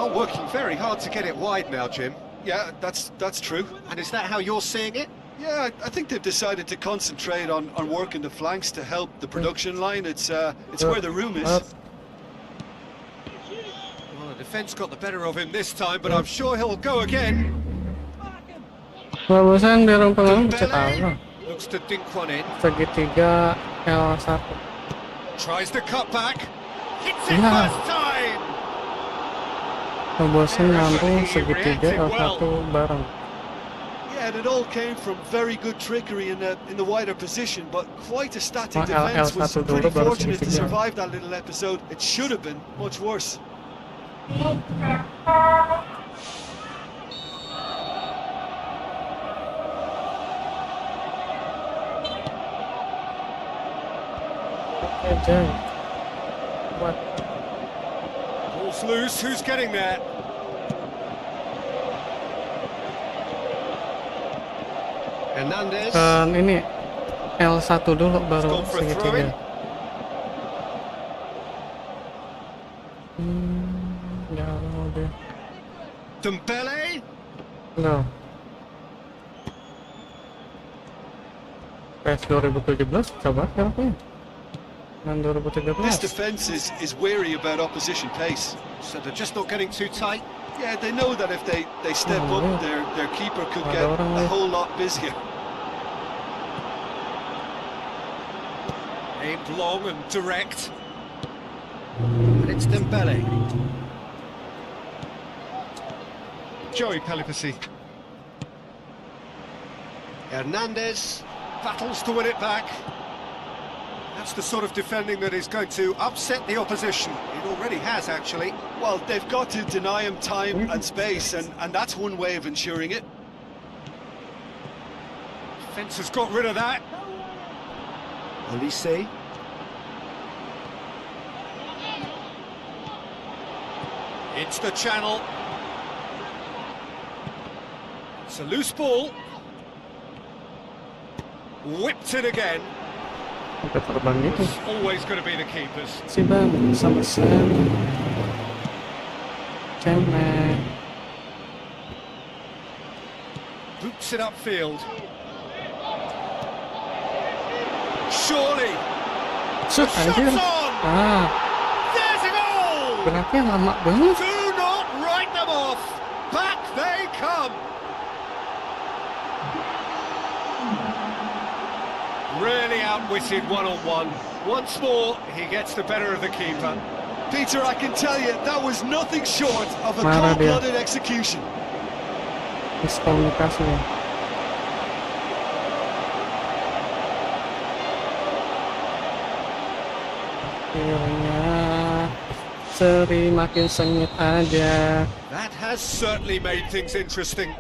are working very hard to get it wide now, Jim. Yeah, that's true. And is that how you're seeing it? Yeah, I think they've decided to concentrate on working the flanks to help the production line. It's where the room is. Well, the defence got the better of him this time, but I'm sure he'll go again. Bagusan di ruang pengamanan bisa tahu. Looks to dink one in. Segitiga L1. Tries to cut back. Hits it Yeah. first time. Bagusan nyambung segitiga L1 bareng. Yeah, and it all came from very good trickery in the wider position, but quite a static Oh, defence. Was L1 pretty dulu baru fortunate to segitiga. survive that little episode. It should have been much worse. Aja. Buat Ball's loose. Who's getting there? Hernandez. kan ini L1 dulu baru Gone for a segitiga. throw-in. Jauh deh. Dembele. Loh. PS 2017 coba siapa? Dan 2013. This defence is wary about opposition pace. So they're just not getting too tight. Yeah, they know that if they step Oh, up, yeah. their keeper could Ada get orang a nih. whole lot busier. Aimed long and direct. And it's Dembele. Joey Pelipasi. Hernandez battles to win it back. That's the sort of defending that is going to upset the opposition. It already has, actually. Well, they've got to deny him time and space, and that's one way of ensuring it. Defence has got rid of that. Olise. It's the channel. It's a loose ball. Whipped it again. Sampai terbang gitu. It's always going to be the keepers. Si bang sama Sam. Cemen. Boots it upfield. Surely. Shoot anjir. Shots on! Ah, There's a goal! geraknya lama banget. Do not write them off. Back they come. Really outwitted one-on-one. Once more, he gets the better of the keeper. Peter, I can tell you, that was nothing short of a Marah dia. cold-blooded execution. Miskomunikasi. Akhirnya seri makin sengit aja. That has certainly made things interesting.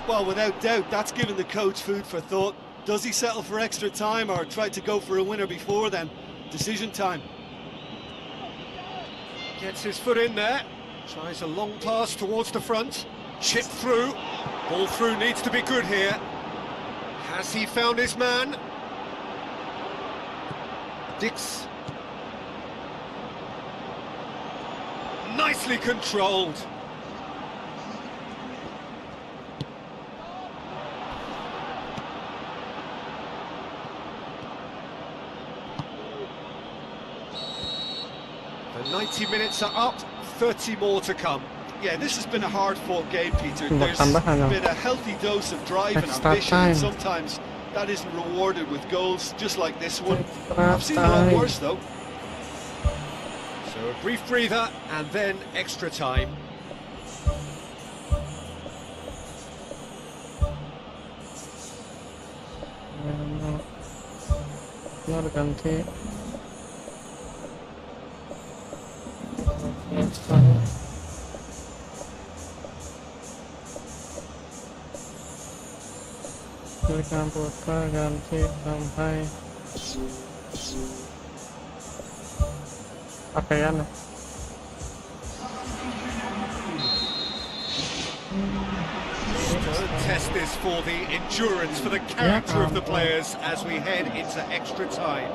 Well, without doubt, that's given the coach food for thought. Does he settle for extra time or try to go for a winner before then? Decision time. Gets his foot in there. Tries a long pass towards the front. Chip through. Ball through needs to be good here. Has he found his man? Dix. Nicely controlled. The 90 minutes are up, 30 more to come. Yeah, this has been a hard-fought game, Peter. Tambah There's tambahan, been a healthy dose of drive and Extra ambition, and time. sometimes that isn't rewarded with goals, just like this one. Extra I've seen a lot time. worse, though. So a brief breather and then extra time. Benar ganti. Klik putar ganti sampai pakaian. Test this for the endurance, for the character of the players as we head into extra time.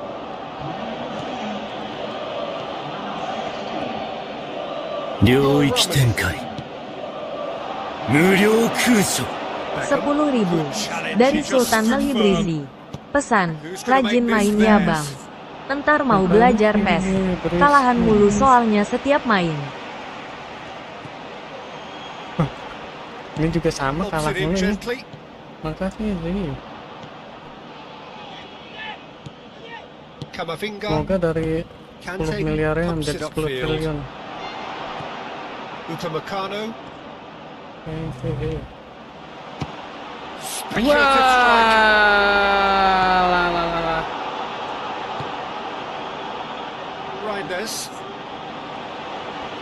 領域展開10.000 dari Sultan Malibrizi. Pesan, rajin main ya bang. Entar mau belajar PES. Kalahan mulu soalnya setiap main. Ini juga sama Lobs kalah it in mulu nih. gently. Makasih sih. Camavinga. Semoga dari 10 Kante miliarnya pumps menjadi it 10 upfield. triliun. Upamecano. Wah, Speculative strike. lah. Reinders.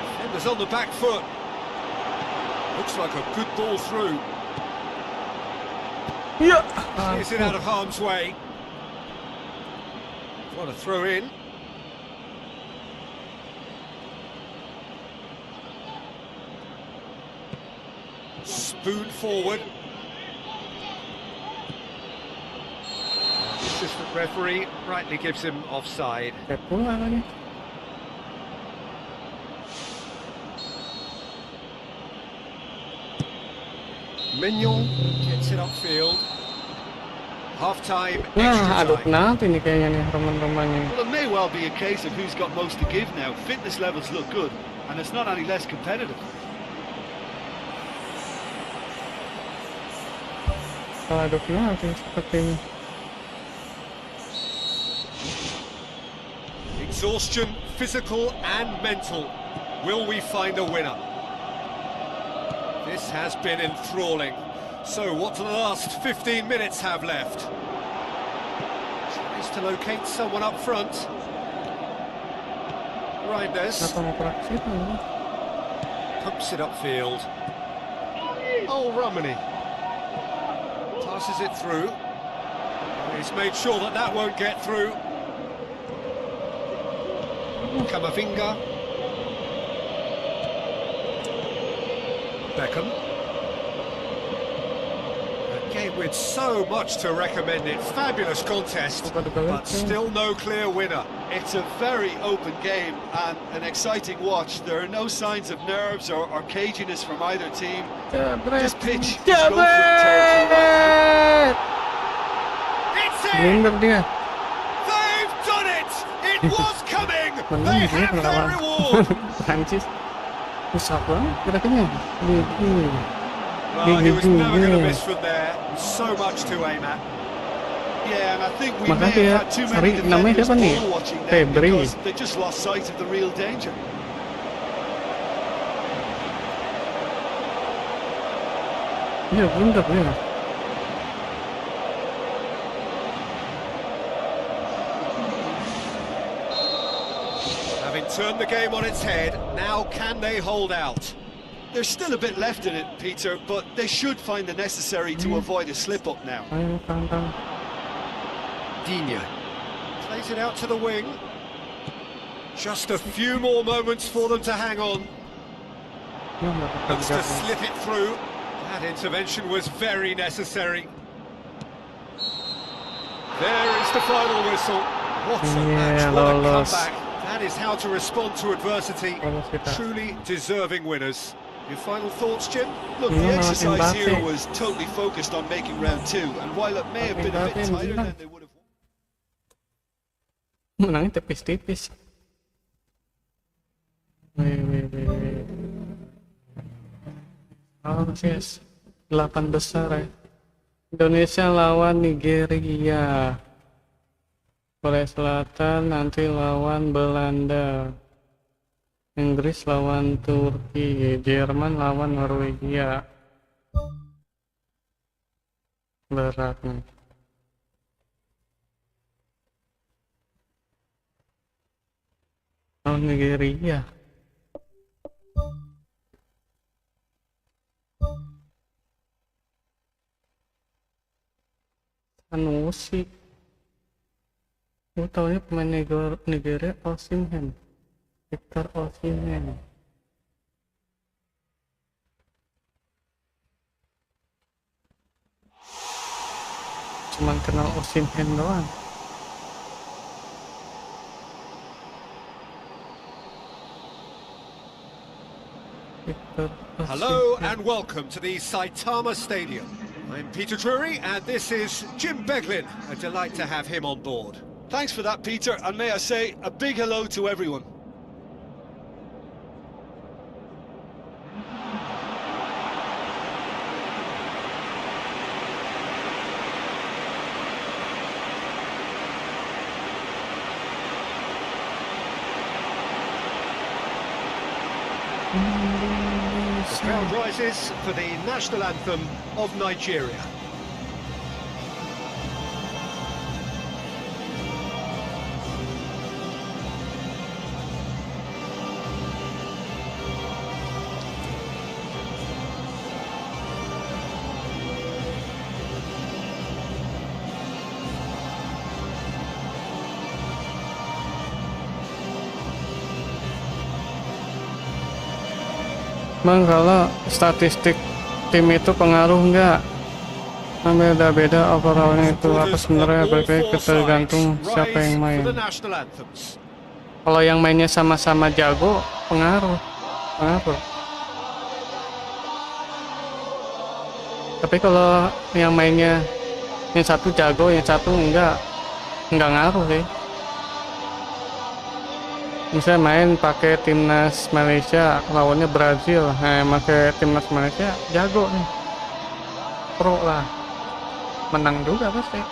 Defenders on the back foot. Looks like a good ball through. Iya. Clears it out of harm's way. What a throw in. Spoon forward. Assistant referee rightly gives him offside. Kayak pula lagi. Mignon gets it upfield. Half time, Nah, extra aduh time. penalti nih kayaknya nih teman-teman nih. Well, it may well be a case of who's got most to give now. Fitness levels look good, and it's not any less competitive. Kalau ada penalti sepertinya. Exhaustion, physical and mental. Will we find a winner? This has been enthralling. So what do the last 15 minutes have left? Tries to locate someone up front. Reinders Kenapa mau praksi itu? pumps it upfield. Oh, Romani passes it through. He's made sure that that won't get through. Camavinga. Beckham. A game with so much to recommend it. Fabulous contest, but still no clear winner. It's a very open game and an exciting watch. There are no signs of nerves or caginess from either team. This pitch is go for it territory right now. It's in! Blunder dia. They've done it! It was coming! Menang They dia have their melawan reward! Prancis. Susah banget geraknya. Well, he was never going to Gigi. miss from there. So much to aim at. Yeah, and I think we Makanya may ya, have had too sorry, many namanya defenders siapa nih? ball watching them Febri. because they just lost sight of the real danger. Iya, blunder dia. Having turned the game on its head, now can they hold out? There's still a bit left in it, Peter, but they should find the necessary to avoid a slip-up now. Ayo, tantang. Dunia plays it out to the wing. Just a few more moments for them to hang on. Dia nggak bisa Looks to geraknya. slip it through. That intervention was very necessary. There is the final whistle. What a match, Yeah, what a lolos. comeback. That is how to respond to adversity. Lolos kita. Truly deserving winners. Your final thoughts, Jim? Look, Yeah, the exercise Mbappe. here was totally focused on making round two, and while it may have been a bit Mbappe tighter menang. than they would have Menangnya tipis-tipis. Wih. Oh, yes. 8 besar ya. Indonesia lawan Nigeria. Korea Selatan nanti lawan Belanda. Inggris lawan Turki. Jerman lawan Norwegia. Berat nih. Lawan Nigeria. Sanusi. Gue taunya pemain Nigeria Osimhen. Victor Osimhen. Cuman kenal Osimhen doang. Hello and welcome to the Saitama Stadium. I'm Peter Drury and this is Jim Beglin. A delight to have him on board. Thanks for that, Peter, and may I say a big hello to everyone. The crowd rises for the national anthem of Nigeria. Bang, kalau statistik tim itu pengaruh nggak? Nah, beda-beda overallnya itu apa sebenarnya berarti tergantung siapa yang main. Kalau yang mainnya sama-sama jago, pengaruh. Tapi kalau yang mainnya yang satu jago, yang satu enggak ngaruh sih. Misalnya main pakai timnas Malaysia lawannya Brazil, pakai timnas Malaysia jago nih, pro lah, menang juga pasti.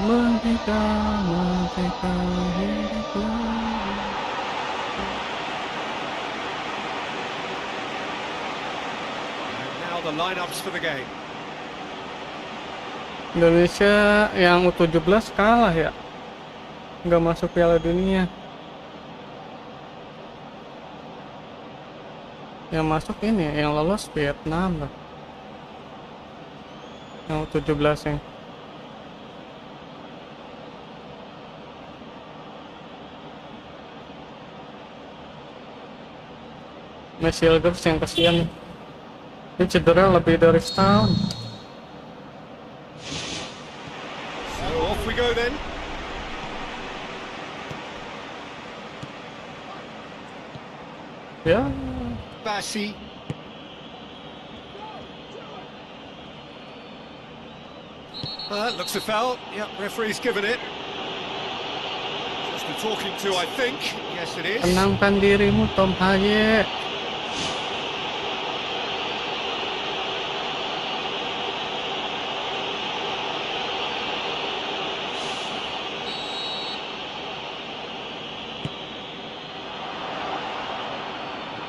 Merdeka hidup lagi. And now the lineups for the game. Indonesia yang U17 kalah ya, nggak masuk Piala Dunia. Yang masuk ini, yang lolos Vietnam loh. Yang U17 yang Messi Elgers yang kesian. Ini cedera lebih dari setahun. Off we go then. Ya, Bassi. Looks a foul. Yep, referee's given it. Just the talking to, I think. Yes, it is. tenangkan dirimu Tom Haye.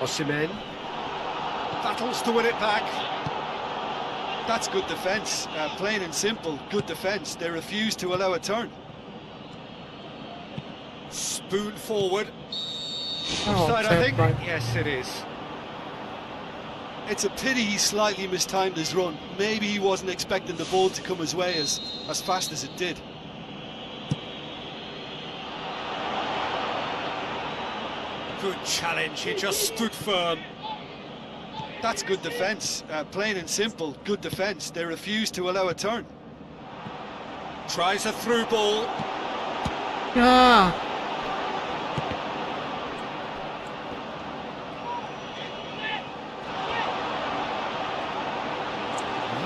Osimhen battles to win it back. That's good defence, plain and simple, good defence. They refuse to allow a turn. Spoon forward. Oh, Offside, I think. right. Yes, it is. It's a pity he slightly mistimed his run. Maybe he wasn't expecting the ball to come his way as fast as it did. Good challenge, he just stood firm. That's good defence, plain and simple, good defence. They refuse to allow a turn. Tries a through ball. Ya,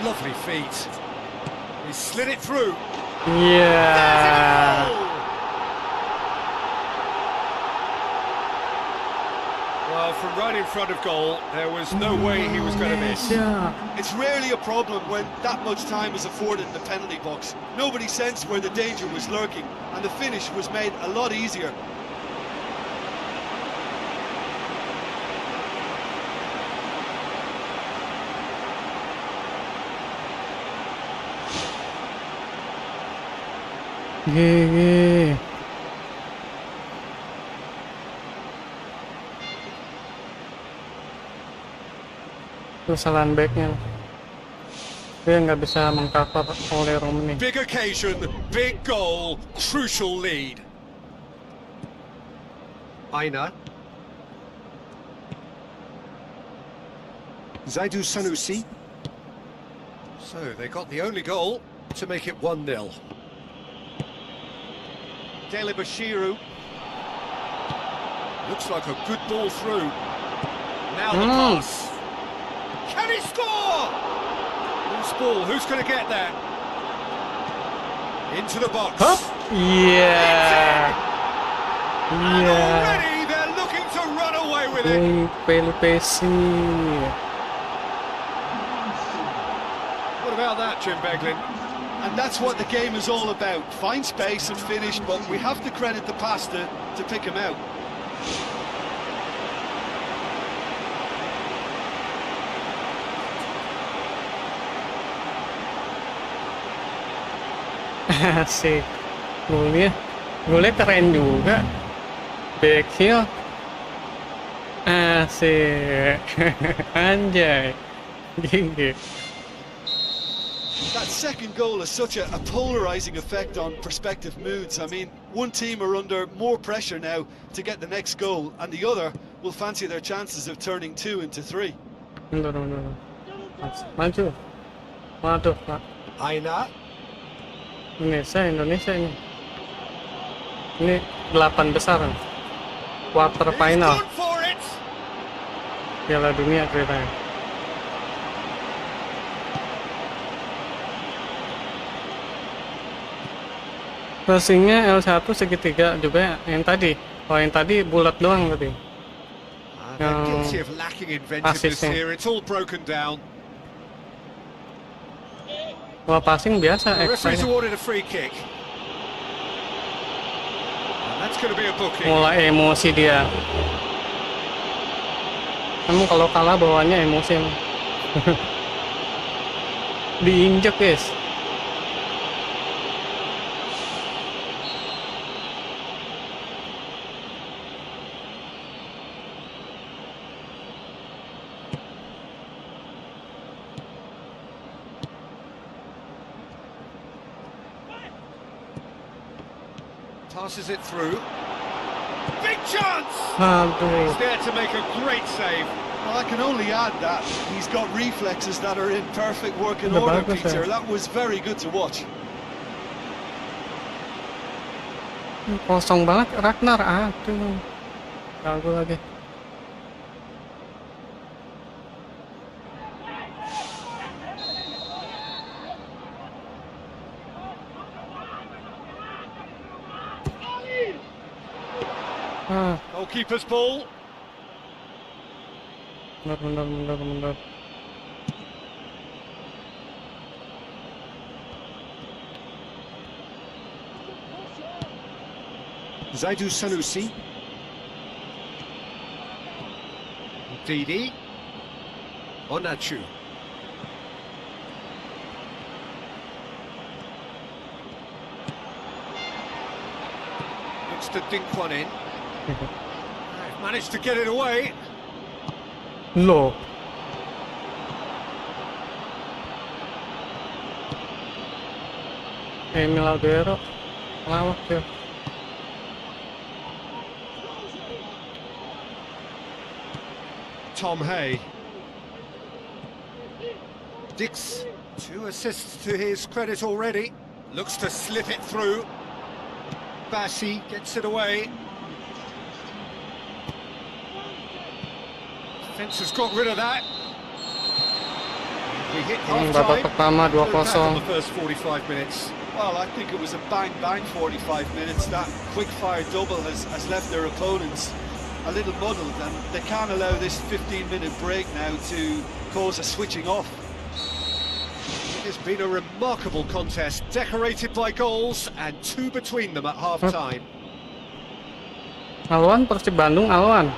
Lovely feet. He slid it through. iya. Well, from right in front of goal, there was no way he was going to miss. Ya. It's rarely a problem when that much time is afforded in the penalty box. Nobody sensed where the danger was lurking, and the finish was made a lot easier. GG. Kesalahan backnya, dia nggak bisa mengcover oleh Romney. Big occasion, big goal, crucial lead. Aina. Zaidu Sanusi. So they got the only goal to make it 1-0. Dele Bashiru. Looks like a good ball through. Now the pass. Can he score? Loose ball, who's going to get there? Into the box. Hop. Yeah. And Yeah. already they're looking to run away with it. Pelipesi. What about that, Jim Beglin? And that's what the game is all about. Find space and finish, but we have to credit the pass to pick him out. Asik. Golnya keren juga. Back heel. Asik. Anjay. Gigi. That second goal has such a polarizing effect on prospective moods. I mean, one team are under more pressure now to get the next goal, and the other will fancy their chances of turning 2 into 3. Mundur. Maju. Waduh, Pak. Aina. Indonesia ini. Ini 8 besar. Quarter He's final gone for it. Piala Dunia ceritanya. Passingnya L1 segitiga juga yang tadi. Oh, yang tadi bulat doang tadi. They're guilty of lacking inventiveness Assisting. here. It's all broken down. Wah, passing biasa The referee's X-nya. awarded a free kick. And that's going to be a booking. Mulai emosi dia. Emang kalau kalah bawaannya emosi emang. Diinjek, guys. Passes it through. Big chance! Aduh. He's there to make a great save. Well, I can only add that he's got reflexes that are in perfect working Udah order, bagus, Peter. ya. That was very good to watch. Kosong banget Ragnar. Aduh. Ganggu lagi. Goalkeeper's ball. Mundur. Zaidu Sanusi. Didi. Onachu. Looks to dink one in. They've managed to get it away. Loh. Emil Albero lawak ya. Tom Hay. Dix, 2 assists to his credit already. Looks to slip it through. Bassi gets it away. Fence has got rid of that. We hit Babak half-time. pertama Look back on 2-0. the first 45 minutes. Well, I think it was a bang-bang 45 minutes. That quick-fire double has left their opponents a little muddled, and they can't allow this 15-minute break now to cause a switching off. It has been a remarkable contest, decorated by goals and 2 between them at half-time. Alwan Persib Bandung Alwan.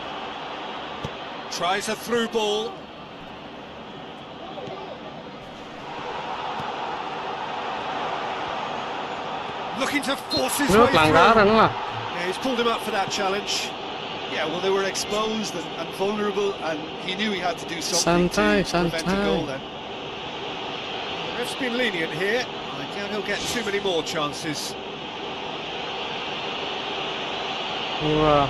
Tries a through ball. Looking to force his Lu way pelanggaran through. lah. Yeah, he's pulled him up for that challenge. Yeah, well, they were exposed and vulnerable, and he knew he had to do something Santai, to prevent a goal then. The ref's been lenient here. I doubt he'll get too many more chances. Wah.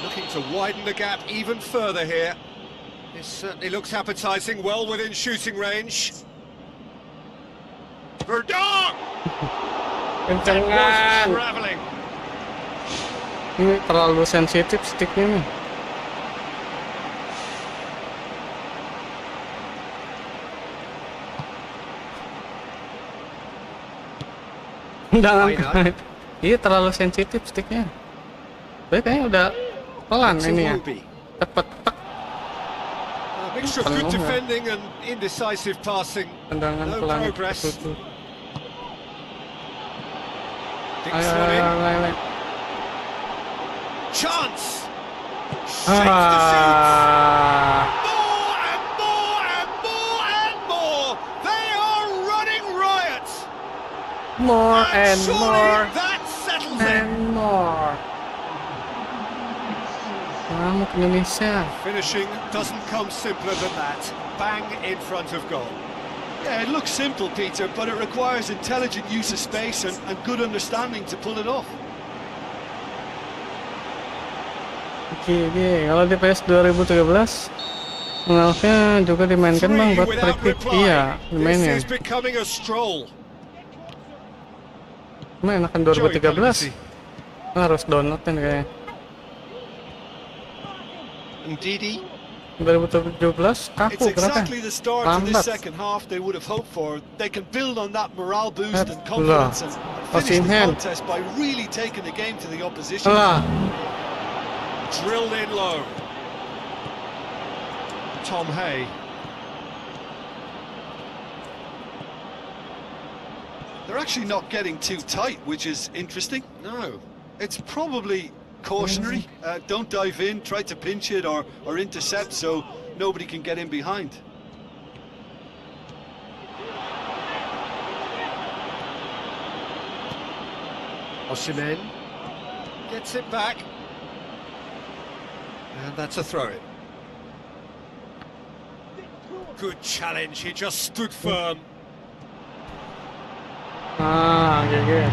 Looking to widen the gap even further here. This certainly looks appetising, well within shooting range. Verdong! Kencengan. Traveling. Ini terlalu sensitif sticknya nih. Jangan. Iya terlalu sensitif sticknya. Tapi kayaknya udah pelan ini ya. Cepet. A mixture of good defending and indecisive passing. Tendangan No pelan. progress. Ayo, Dicks one in. ayo. Chance. Shakes the sheets. Ah. More and more and more and more. They are running riot. More and surely more that settles it. and more. Kamu ke Indonesia. Finishing doesn't come simpler than that. Bang in front of goal. Yeah, it looks simple, Peter, but it requires intelligent use of space and good understanding to pull it off. Oke. Kalau di PS 2013 mouse-nya juga dimainkan bang buat Without free kick. reply. Iya, This dimainin. is becoming a stroll. Cuma enakan 2013. Harus download kan kayaknya. Ndidi. 2017 kaku It's kenapa? exactly the start to this Lambat. second half they would have hoped for. They can build on that morale boost and Lah. confidence and finish the Osimhen. contest by really taking the game to the opposition. Lah. Drilled in low. Tom Hay. They're actually not getting too tight, which is interesting. No. It's probably cautionary. Don't dive in, try to pinch it or intercept so nobody can get in behind. Osimhen gets it back. And that's a throw-in. Good challenge, he just stood firm. Ah, GG. I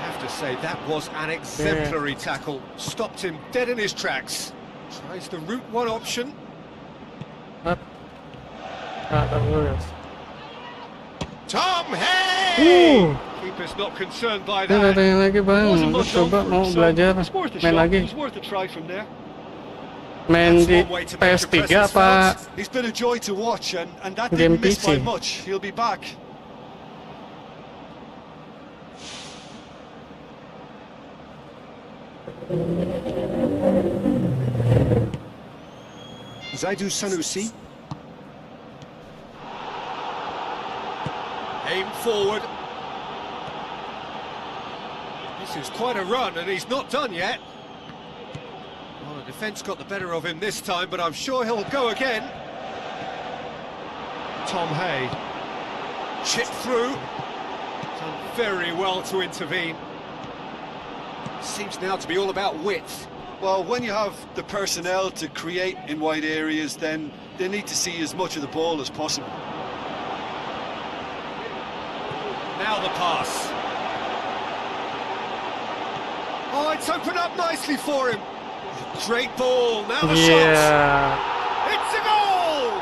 have to say, that was an exemplary tackle. Stopped him dead in his tracks. Tries the route one option. Ah, terus. Tom Hay! Keeper's not concerned by Ada that. yang lagi bang, Wasn't lu much coba over, mau so belajar it's worth a main shot. lagi. It's worth a try from there. Main That's di one way to make your PS3 presence apa felt. He's been a joy to watch and that Game didn't miss by PC. much. He'll be back. Zaidu Sanusi. Aim forward. This is quite a run, and he's not done yet. Well, the defence got the better of him this time, but I'm sure he'll go again. Tom Hay. Chipped through. Done very well to intervene. Seems now to be all about width. Well, when you have the personnel to create in wide areas, then they need to see as much of the ball as possible. Now the pass. Oh, it's opened up nicely for him. Great ball, now the shot. Iya. It's a goal!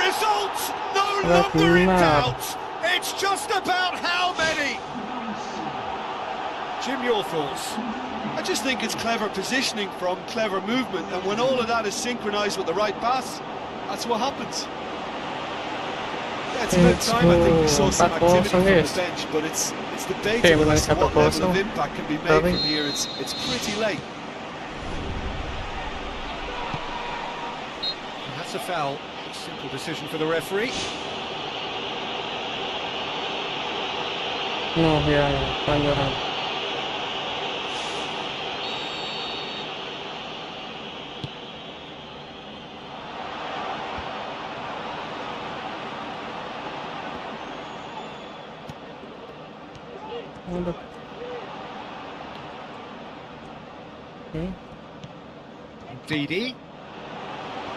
Result no longer in benar. doubt. It's just about how many. Jim, your thoughts? I just think it's clever positioning from clever movement, and when all of that is synchronised with the right pass, that's what happens. Yeah, it's about It's time I think we saw some 4-0 activity from the guys. bench, but it's debatable as to what level of 1-0. impact can be made Sorry. from here. It's pretty late. That's a foul. Simple decision for the referee. No, ya, pelanggaran. Aduh. Oke. Didi,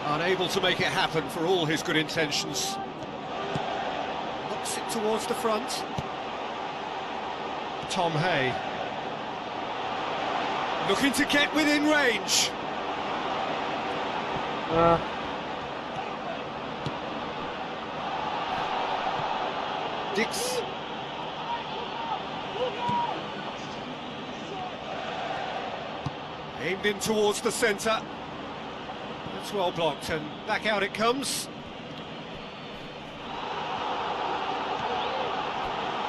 unable to make it happen for all his good intentions. Knocks it towards the front. Tom Hay. Looking to get within range. Dix. Aimed in towards the centre. That's well blocked, and back out it comes.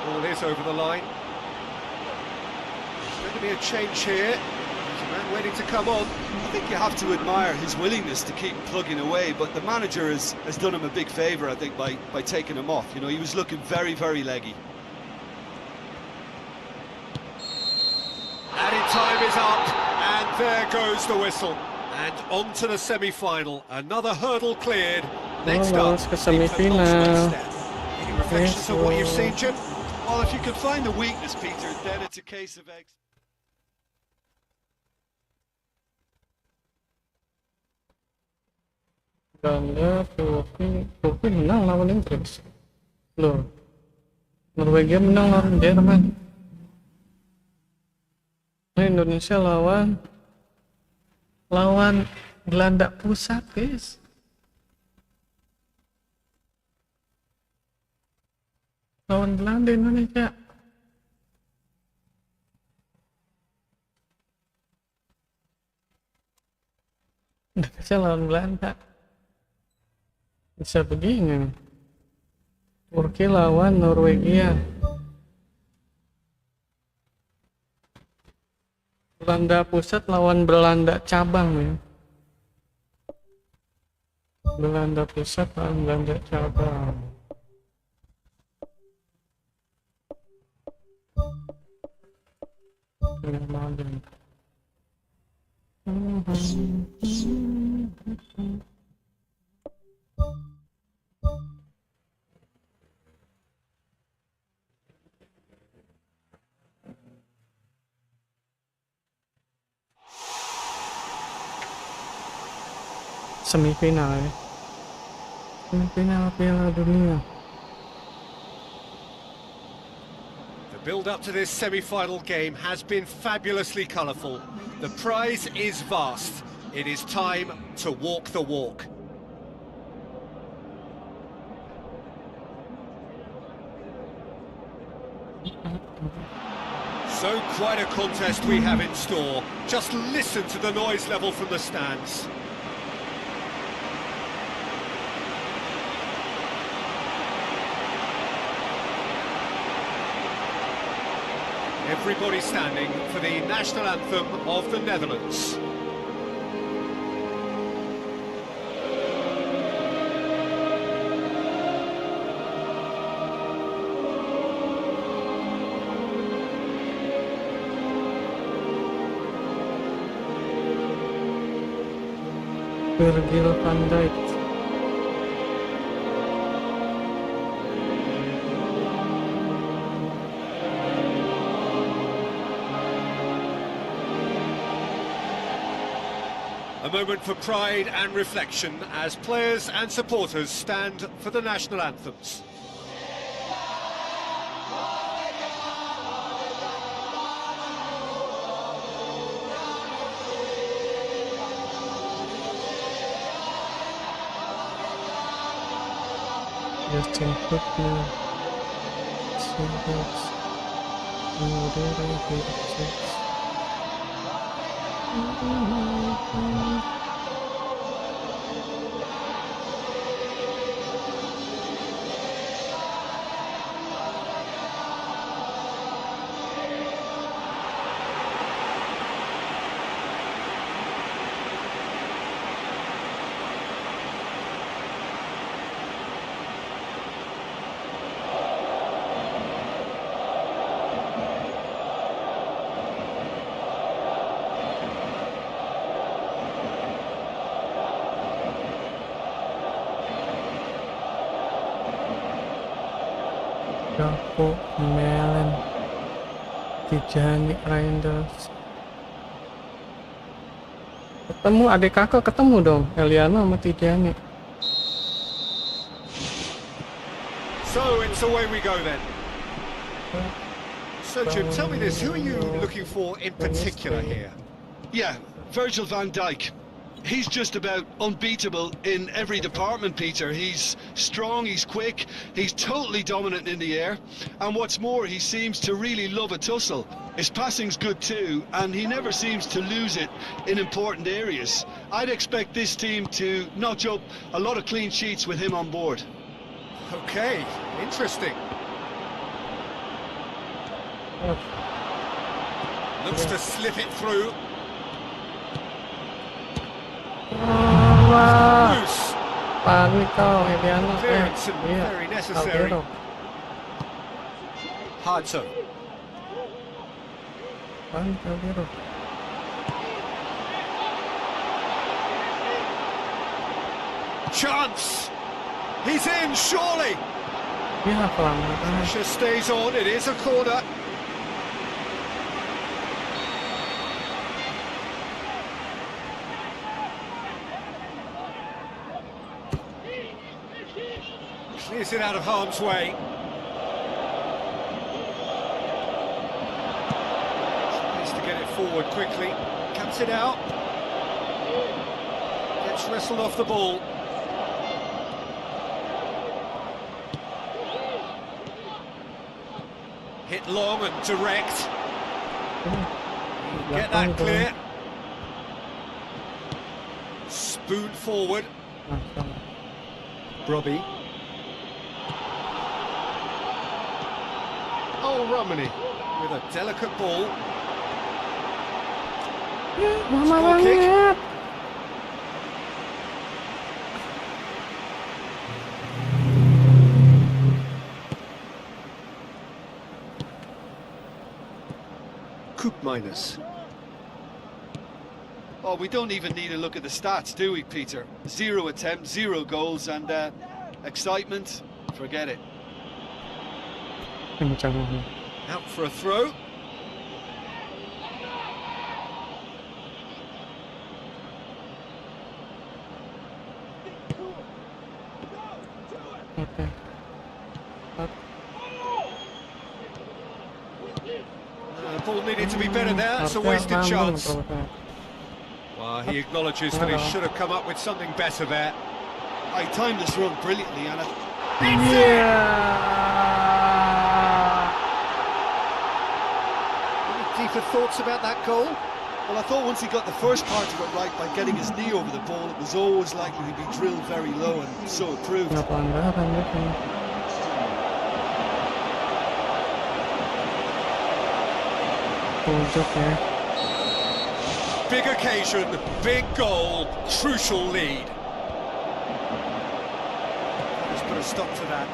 Ball is over the line. There's going to be a change here. There's a man waiting to come on. I think you have to admire his willingness to keep plugging away, but the manager has done him a big favour, I think, by taking him off. You know, he was looking very, very leggy. Added time is up, and there goes the whistle. And on to the semi-final. Another hurdle cleared. Next up, Lolos ke the semifinal. penultimate step. Any reflections on what you've seen, Jim? Well, if you can find the weakness, Peter, then it's a case of Belanda, Turki menang lawan Inggris. Loh, Norwegia menang lawan Jerman. Nah, Indonesia lawan Belanda pusat, guys. Lawan Belanda Indonesia. Indonesia lawan Belanda. Bisa begini. Turki lawan Norwegia. Belanda pusat lawan Belanda cabang ya. Belanda pusat lawan Belanda cabang. Yang modern. Semifinal ya. Semifinal Piala Dunia. The build-up to this semi-final game has been fabulously colourful. The prize is vast. It is time to walk the walk. So quite a contest we have in store. Just listen to the noise level from the stands. Everybody standing for the national anthem of the Netherlands. Virgil van Dijk. A moment for pride and reflection as players and supporters stand for the national anthems. Justin Football. Singles. Gakpo, Milan, Tijani, Reinders. Ketemu adik kakak, ketemu dong Eliana sama Tijani. So it's away we go then. So Jim, tell me this, who are you looking for in particular here? Yeah, Virgil van Dijk. he's just about unbeatable in every department, Peter. He's strong, he's quick, he's totally dominant in the air, and what's more, he seems to really love a tussle. His passing's good too, and he never seems to lose it in important areas. I'd expect this team to notch up a lot of clean sheets with him on board. Okay, interesting. Looks to slip it through. Loose. Panik kau, Hediano. Clearance and Iya, very necessary. Alvaro. Harto. Panik Alvaro. Chance. He's in, surely. Iya, pelan-pelan. Pressure stays on. It is a corner. Clears it out of harm's way. Tries to get it forward quickly. Cuts it out. Gets wrestled off the ball. Hit long and direct. Get that clear. Spoon forward. Robbie. Oh, Romani with a delicate ball. Mama Goal kick. banget. Coop minus. Oh, we don't even need to look at the stats, do we, Peter? 0 attempts, 0 goals, and excitement, forget it. Kencang banget. Out for a throw. Oke. The ball needed to be better there. It's a Harusnya wasted rambung chance. kalau saya. Well, he acknowledges that he should have come up with something better there. I timed this run brilliantly, and Any deeper thoughts about that goal? well, I thought once he got the first part of it right by getting his knee over the ball, it was always likely to be drilled very low, and so it proved. Nggak pelanggaran gitu. Pojok ya. Big occasion, big goal, crucial lead. Let's put a stop to that.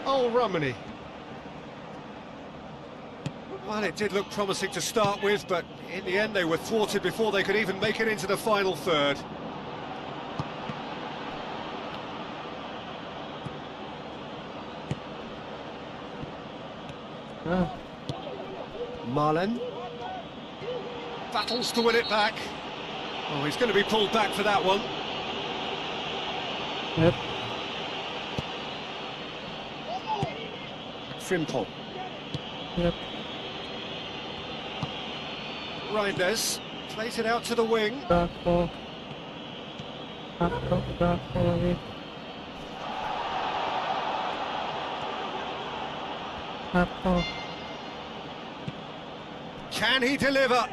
Oh, Romani. Well, it did look promising to start with, but in the end they were thwarted before they could even make it into the final third. Ah, Milan battles to win it back. Oh, he's going to be pulled back for that one. yep. Frimpong. Yep. Reinders plays it out to the wing. Gakpo. Gakpo lagi. Gakpo. Can he deliver?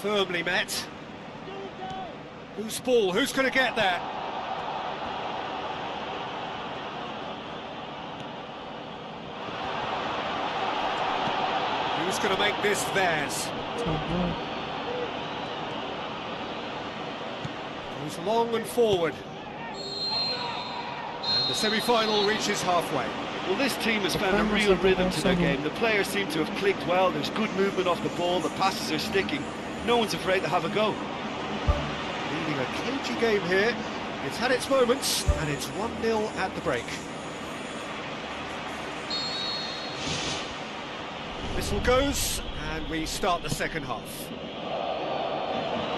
Firmly met. Whose ball? Who's going to get there? Who's going to make this theirs? Goes long and forward. And the semi-final reaches halfway. Well, this team has found a real rhythm to their game. The players seem to have clicked well. There's good movement off the ball. The passes are sticking. No one's afraid to have a go. Leading a cagey game here. It's had its moments, and it's 1-0 at the break. Whistle goes, and we start the second half.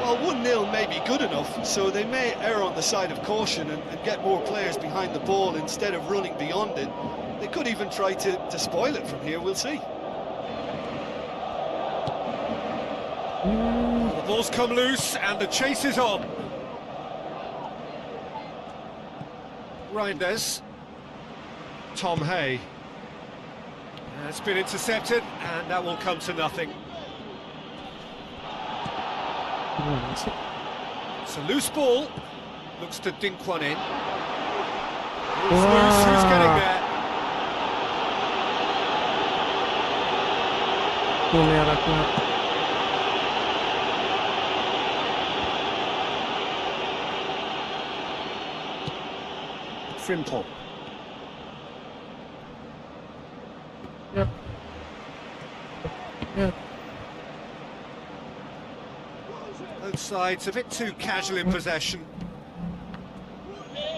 Well, 1-0 may be good enough, so they may err on the side of caution and get more players behind the ball instead of running beyond it. They could even try to spoil it from here, we'll see. The ball's come loose and the chase is on. Reinders. Tom Hay. It's been intercepted and that will come to nothing. It's a loose ball. Looks to dink one in. It's loose, who's getting there? Frimpong. Yep. Yep. Both sides a bit too casual in possession.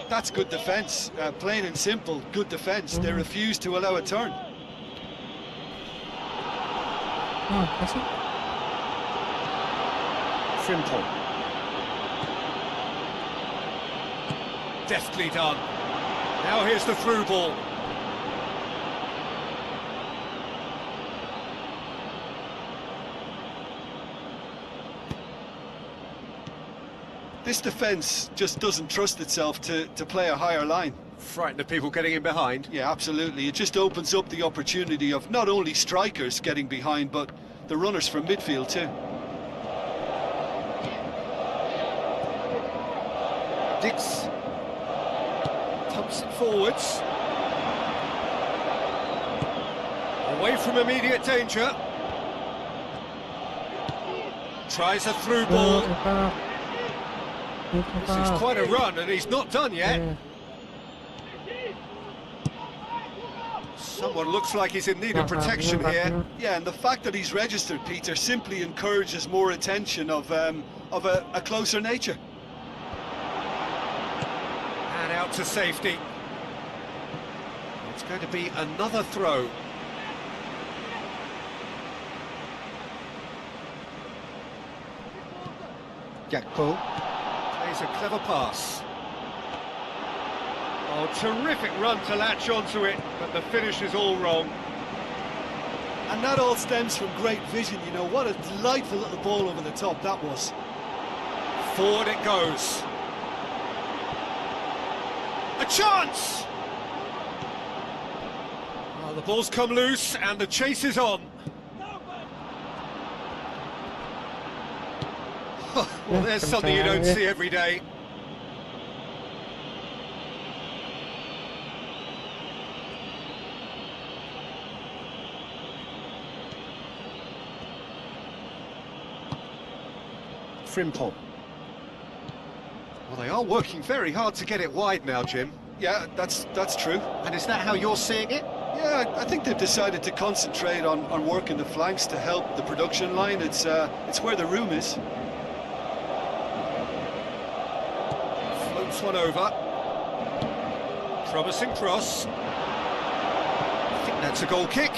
That's good defence, plain and simple, good defence. They refuse to allow a turn. Kasih. Frimpong. Deftly done. Now here's the through ball. This defence just doesn't trust itself to play a higher line. Frightened of people getting in behind. Yeah, absolutely. It just opens up the opportunity of not only strikers getting behind, but the runners from midfield too. Dix pumps it forwards. Away from immediate danger. Tries a through ball. This is quite a run and he's not done yet. Someone looks like he's in need of protection here. Yeah, and the fact that he's registered, Peter, simply encourages more attention of a closer nature. And out to safety. It's going to be another throw. Gakpo. Plays a clever pass. Oh, terrific run to latch onto it, but the finish is all wrong. And that all stems from great vision, you know. What a delightful little ball over the top that was. Forward it goes. A chance! Oh, the ball's come loose and the chase is on. Well, there's something you don't see every day. Frimpong. Well, they are working very hard to get it wide now, Jim. Yeah, that's true. And is that how you're seeing it? Yeah, I think they've decided to concentrate on working the flanks to help the production line. It's where the room is. Floats one over. Promising cross. I think that's a goal kick.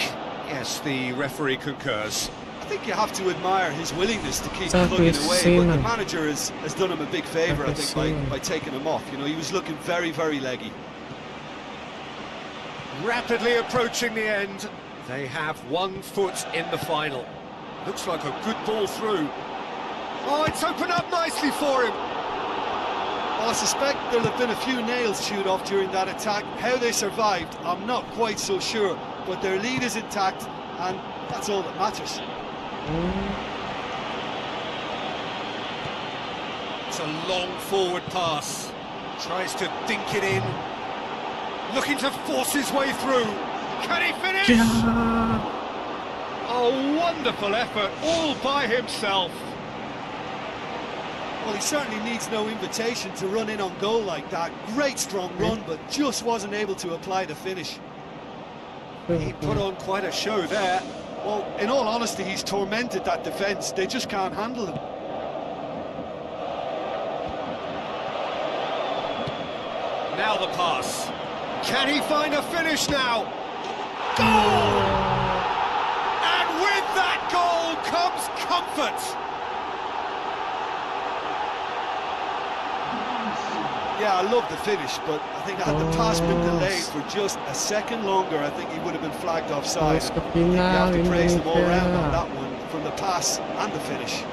Yes, the referee concurs. I think you have to admire his willingness to keep plugging away, but the manager has done him a big favour, I think, by taking him off. You know, he was looking very, very leggy. Rapidly approaching the end. They have 1 foot in the final. Looks like a good ball through. Oh, it's opened up nicely for him. Well, I suspect there'll have been a few nails chewed off during that attack. How they survived, I'm not quite so sure, but their lead is intact, and that's all that matters. It's a long forward pass. Tries to dink it in. Looking to force his way through. Can he finish? A wonderful effort, all by himself. Well, he certainly needs no invitation to run in on goal like that. Great strong run, but just wasn't able to apply the finish. He put on quite a show there. Well, in all honesty, he's tormented that defence. They just can't handle him. Now the pass. Can he find a finish now? Goal! And with that goal comes comfort. Yeah, I love the finish, but I think had the pass been delayed for just a second longer, I think he would have been flagged offside. I think you have to praise them all round on that one, from the pass and the finish.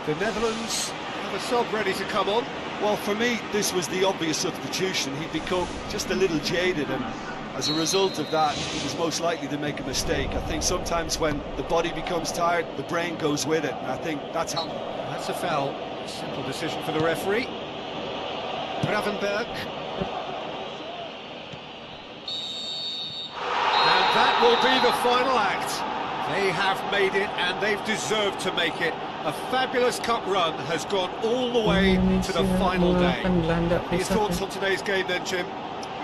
The Netherlands have a sub ready to come on. Well, for me, this was the obvious substitution. He'd become just a little jaded, and as a result of that, he was most likely to make a mistake. I think sometimes when the body becomes tired, the brain goes with it, and I think that's how... That's a foul. Simple decision for the referee. Gravenberg. And that will be the final act. They have made it, and they've deserved to make it. A fabulous cup run has gone all the way to the final day. Your thoughts on today's game then, Jim?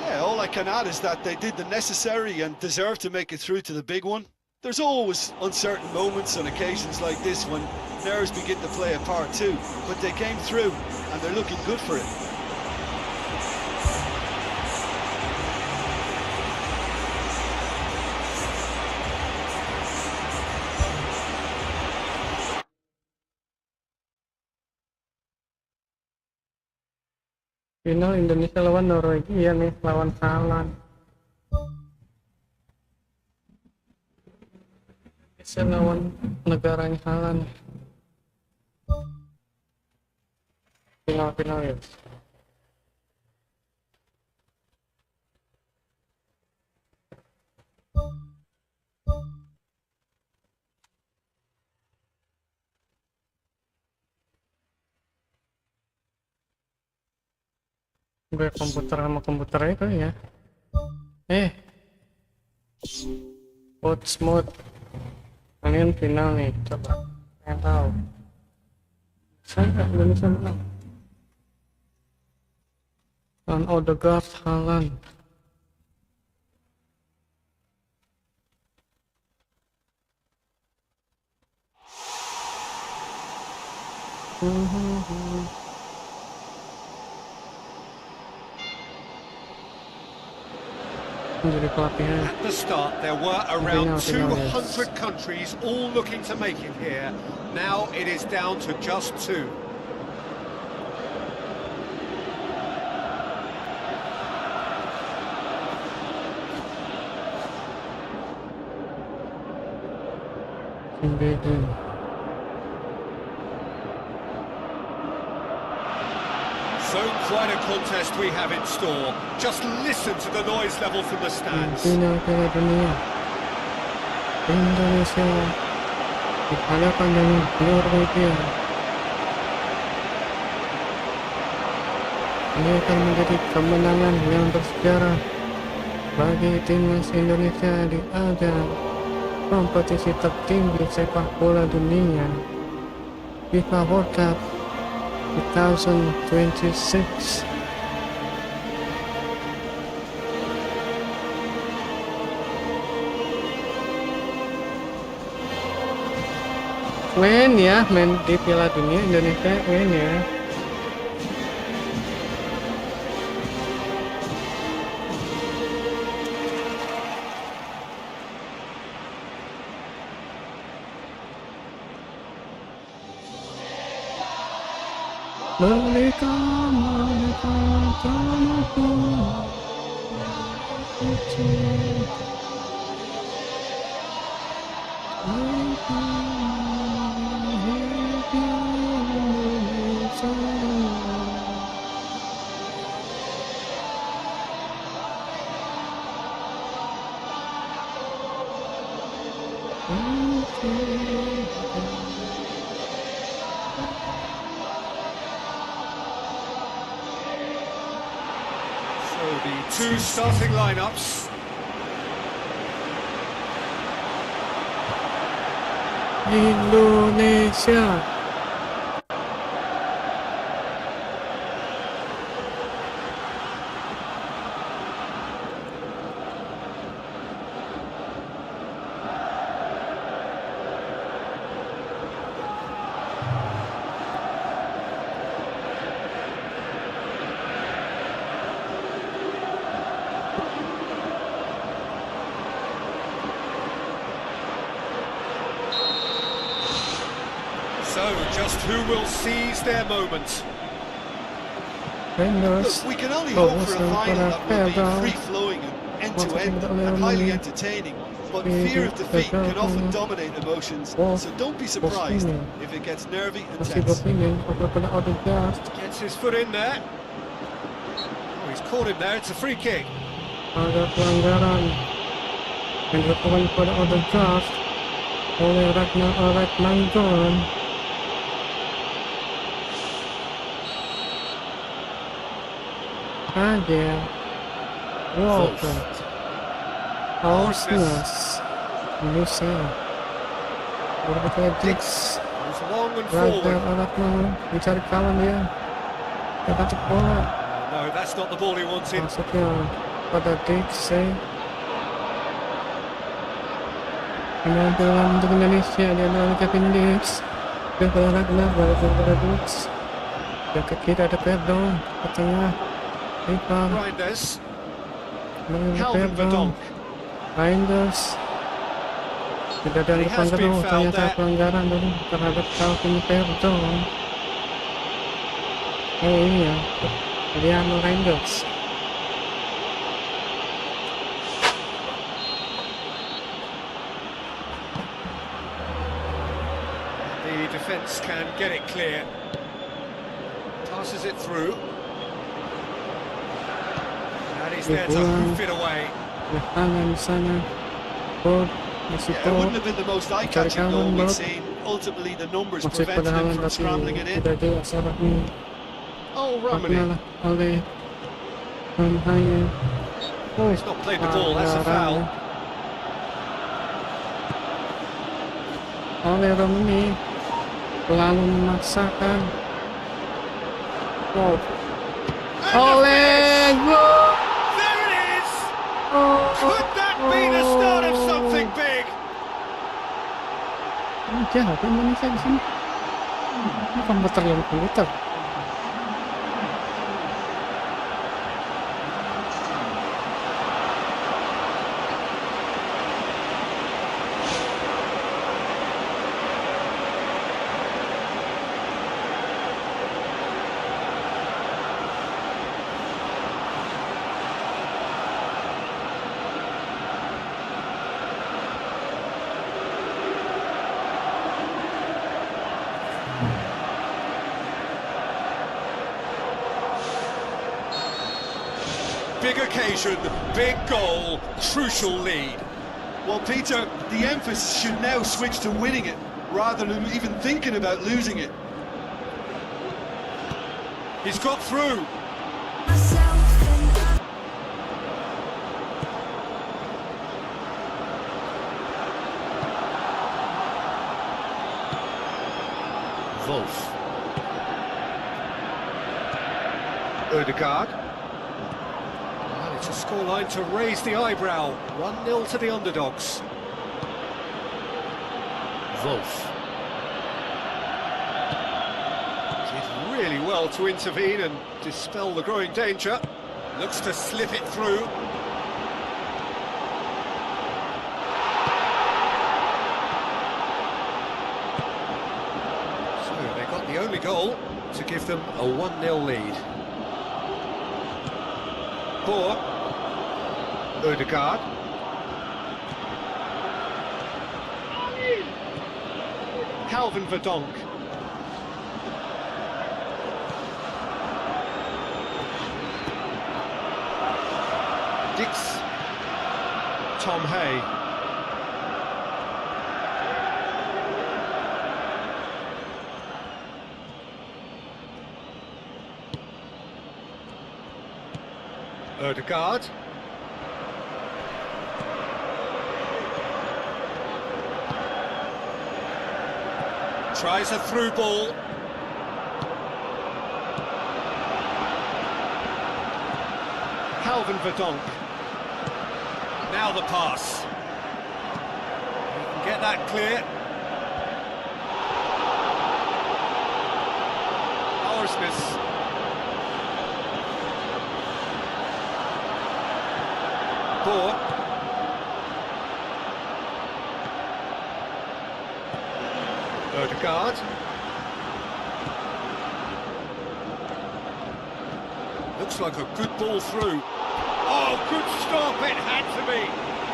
Yeah, all I can add is that they did the necessary and deserve to make it through to the big one. There's always uncertain moments on occasions like this when nerves begin to play a part too, but they came through and they're looking good for it. Final Indonesia lawan Norwegia nih, lawan Milan. Indonesia lawan negaranya Milan. Final ya. Gue komputer sama komputernya kali ya. Watch mode. Kalian final nih, coba. Saya tahu. Saya Indonesia menang. On Odegaard Haaland. At the start, there were around 200 countries all looking to make it here. Now it is down to just 2. So quite a contest we have in store. Just listen to the noise level from the stands. Piala Dunia. Indonesia dikalahkan dengan Norwegia. Ini akan menjadi kemenangan yang bersejarah bagi timnas Indonesia di ajang kompetisi tertinggi sepak bola dunia, FIFA World Cup 2026. Win ya, main di Piala Dunia Indonesia win ya. Mereka tanahku. So the two starting lineups. Indonesia. So, just who will seize their moment? Reinders. Look, we can only hope for a final that will be Pedro. free-flowing and end-to-end Masuk and ke highly dalam entertaining. But ini. fear of defeat can often Pedro. dominate emotions, Oh, so don't be surprised ini. if it gets nervy and Masih tense. berpindah kepada Odegaard. Gets his foot in there. Oh, he's caught him there, it's a free kick. Ada pelanggaran yang dilakukan kepada Odegaard oleh Ragnar Aja Walker Ausnes Indonesia berapa Dix It's long and Ragnar forward. mencari kawan dia dapat bola No, that's not the ball he wanted. masuknya pada Dix penampilan untuk Indonesia dia adalah Kevin Dix kepada Ragnar kepada Dix yang ke kiri ada Pedro ke tengah Fifa Reinders, Calvin Calvin Verdonk. Reinders tidak ada He has pelanggaran been fouled ternyata there. pelanggaran tadi terhadap Calvin Verdonk ini ya dia Reinders The defence can get it clear. Passes it through. And he's there to hoof it away. tangan di sana Ford masih Yeah, it wouldn't have been the most eye-catching goal we've Calvin seen. Ultimately, the numbers masih prevented pada him halan from tapi scrambling it in. tidak jelas arahnya Oh, Romani. lah oleh hanya He's not played the ball, that's a foul. oleh Romani lalu memaksakan wow. Oleh gol There it is! Could that be the start of something big? jahat Indonesia di sini ini komputer yang komputer Big occasion, big goal, crucial lead. Well, Peter, the emphasis should now switch to winning it, rather than even thinking about losing it. He's got through. Wolf. Odegaard. Well, it's a scoreline to raise the eyebrow. 1-0 to the underdogs. Wolf. Did really well to intervene and dispel the growing danger. Looks to slip it through. So they got the only goal to give them a 1-0 lead. Poor. Odegaard. Calvin Verdonk. Dix. Tom Hay. Odegaard. Tries a through ball. Calvin Verdonk. Now the pass. He can get that clear. Orsnes. Poor. Odegaard. Looks like a good ball through. Oh, good stop, it had to be.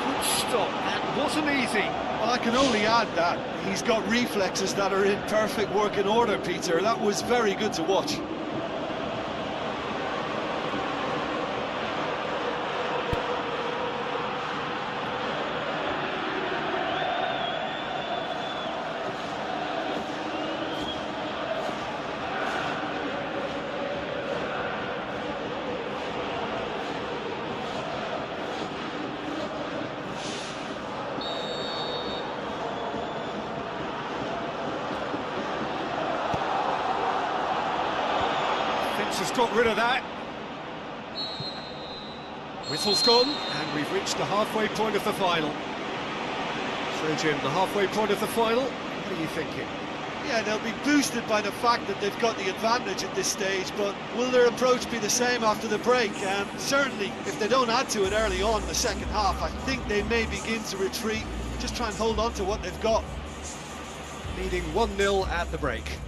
Good stop, that wasn't easy. Well, I can only add that he's got reflexes that are in perfect working order, Peter. That was very good to watch. Has got rid of that. Whistle's gone, and we've reached the halfway point of the final. So, Jim, the halfway point of the final, what are you thinking? Yeah, they'll be boosted by the fact that they've got the advantage at this stage, but will their approach be the same after the break? Certainly, if they don't add to it early on in the second half, I think they may begin to retreat, just try and hold on to what they've got. Leading 1-0 at the break.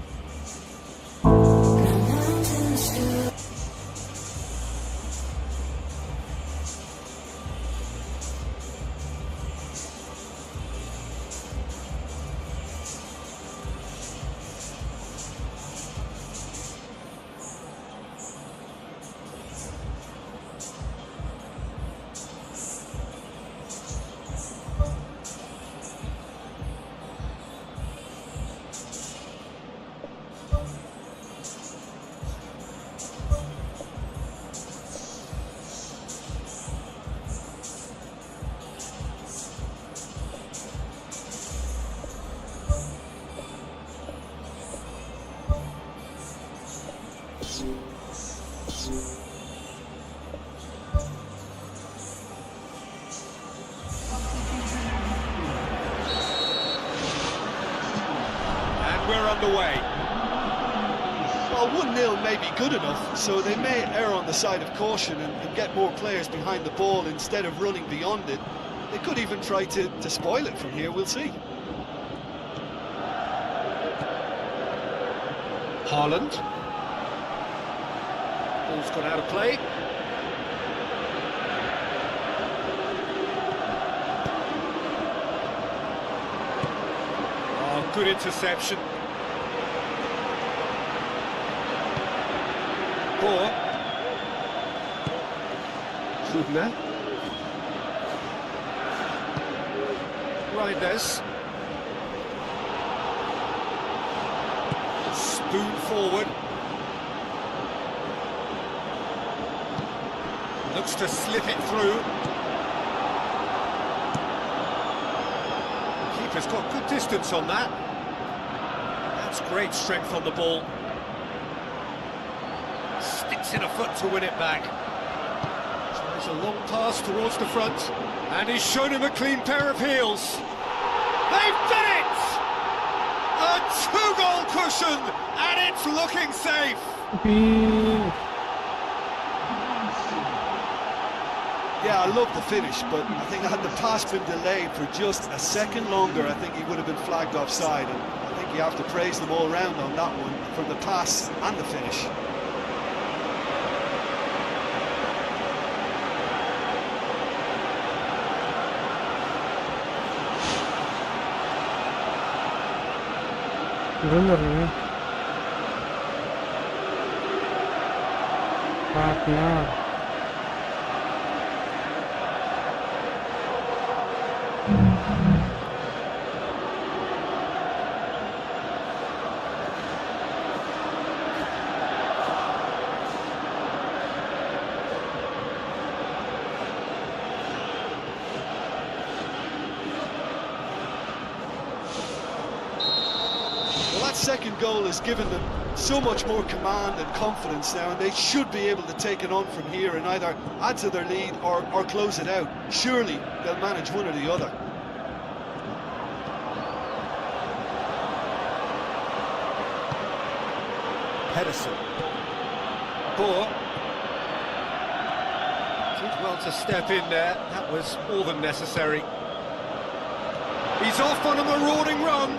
We're underway. Well, 1-0 may be good enough, so they may err on the side of caution and get more players behind the ball instead of running beyond it. They could even try to spoil it from here, we'll see. Haaland. Ball's gone out of play. Oh, good interception. Or Dunia. Reinders. Spoon forward. Looks to slip it through. Keeper's got good distance on that. That's great strength on the ball. Sticks in a foot to win it back. Tries a long pass towards the front, and he's shown him a clean pair of heels. They've done it! A two-goal cushion, and it's looking safe. Yeah, I love the finish, but I think had the pass been delayed for just a second longer, I think he would have been flagged offside, and I think you have to praise them all round on that one, from the pass and the finish. Bener nih. Partner. That second goal has given them so much more command and confidence now, and they should be able to take it on from here and either add to their lead or close it out. Surely they'll manage one or the other. Pedersen. Poor. Did well to step in there. That was more than necessary. He's off on a marauding run.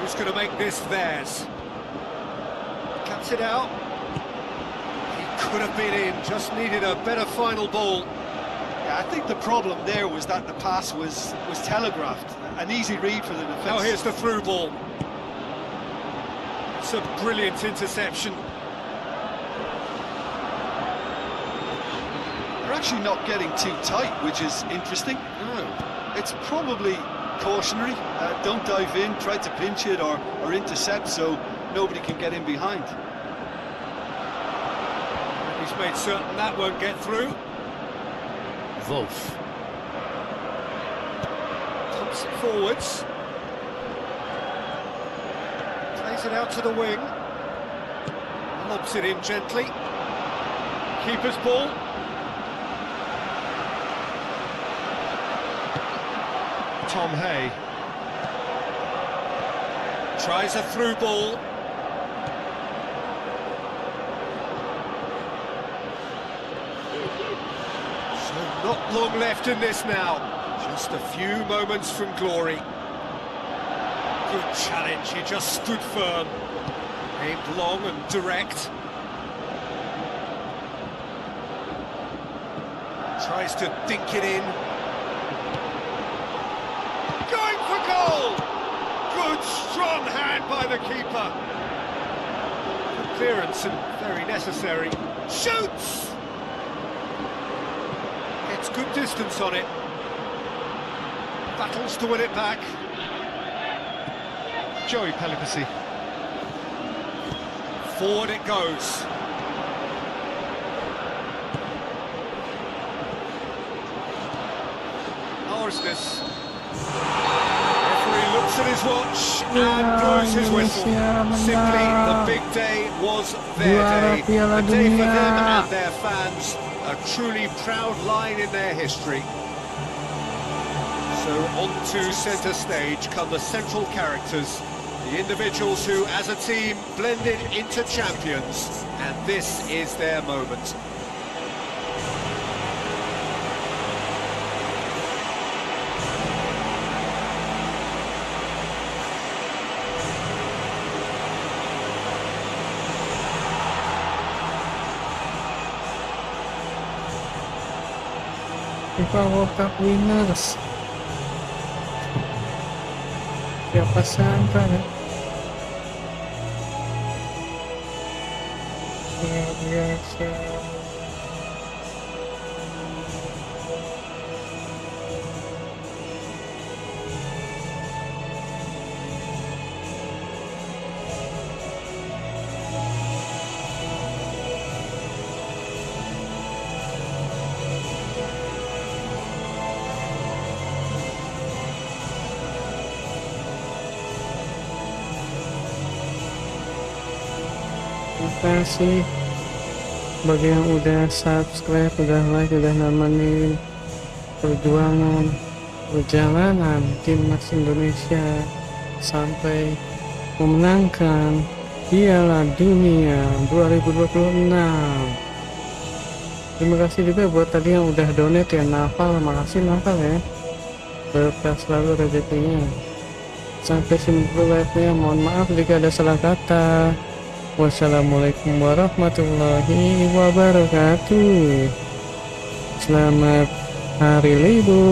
Who's going to make this theirs? cuts it out. He could have been in, just needed a better final ball. Yeah, I think the problem there was that the pass was telegraphed. An easy read for the defence. Now here's the through ball. It's a brilliant interception. They're actually not getting too tight, which is interesting. No. It's probably cautionary. Don't dive in, try to pinch it or intercept so nobody can get in behind. He's made certain that won't get through. Wolf. Pumps it forwards. Plays it out to the wing. Lobs it in gently. Keeper's ball. Tom Hay. Tries a through ball. So not long left in this now. Just a few moments from glory. Good challenge, he just stood firm. Aimed long and direct. Tries to dink it in. Going for goal! Good strong hand by the keeper. Good clearance and very necessary. Shoots! Gets good distance on it. Battles to win it back. Joey Pelipasi. Forward it goes. Orsnes. Referee looks at his watch and blows his whistle. Simply, the big day was their day. Piala A day for Dunia. them and their fans. A truly proud line in their history. So on to centre stage come the central characters, the individuals who, as a team, blended into champions, and this is their moment. FIFA World Cup winners. Siapa sangka ya? Luar biasa. Terima kasih bagi yang udah subscribe, udah like, udah nemenin perjuangan perjalanan Timnas Indonesia sampai memenangkan Piala Dunia 2026. Terima kasih juga buat tadi yang udah donate ya, Nafal, makasih Nafal ya, berkah selalu rezekinya. Sampai sini dulu live-nya, mohon maaf jika ada salah kata. Wassalamualaikum warahmatullahi wabarakatuh. Selamat hari libur.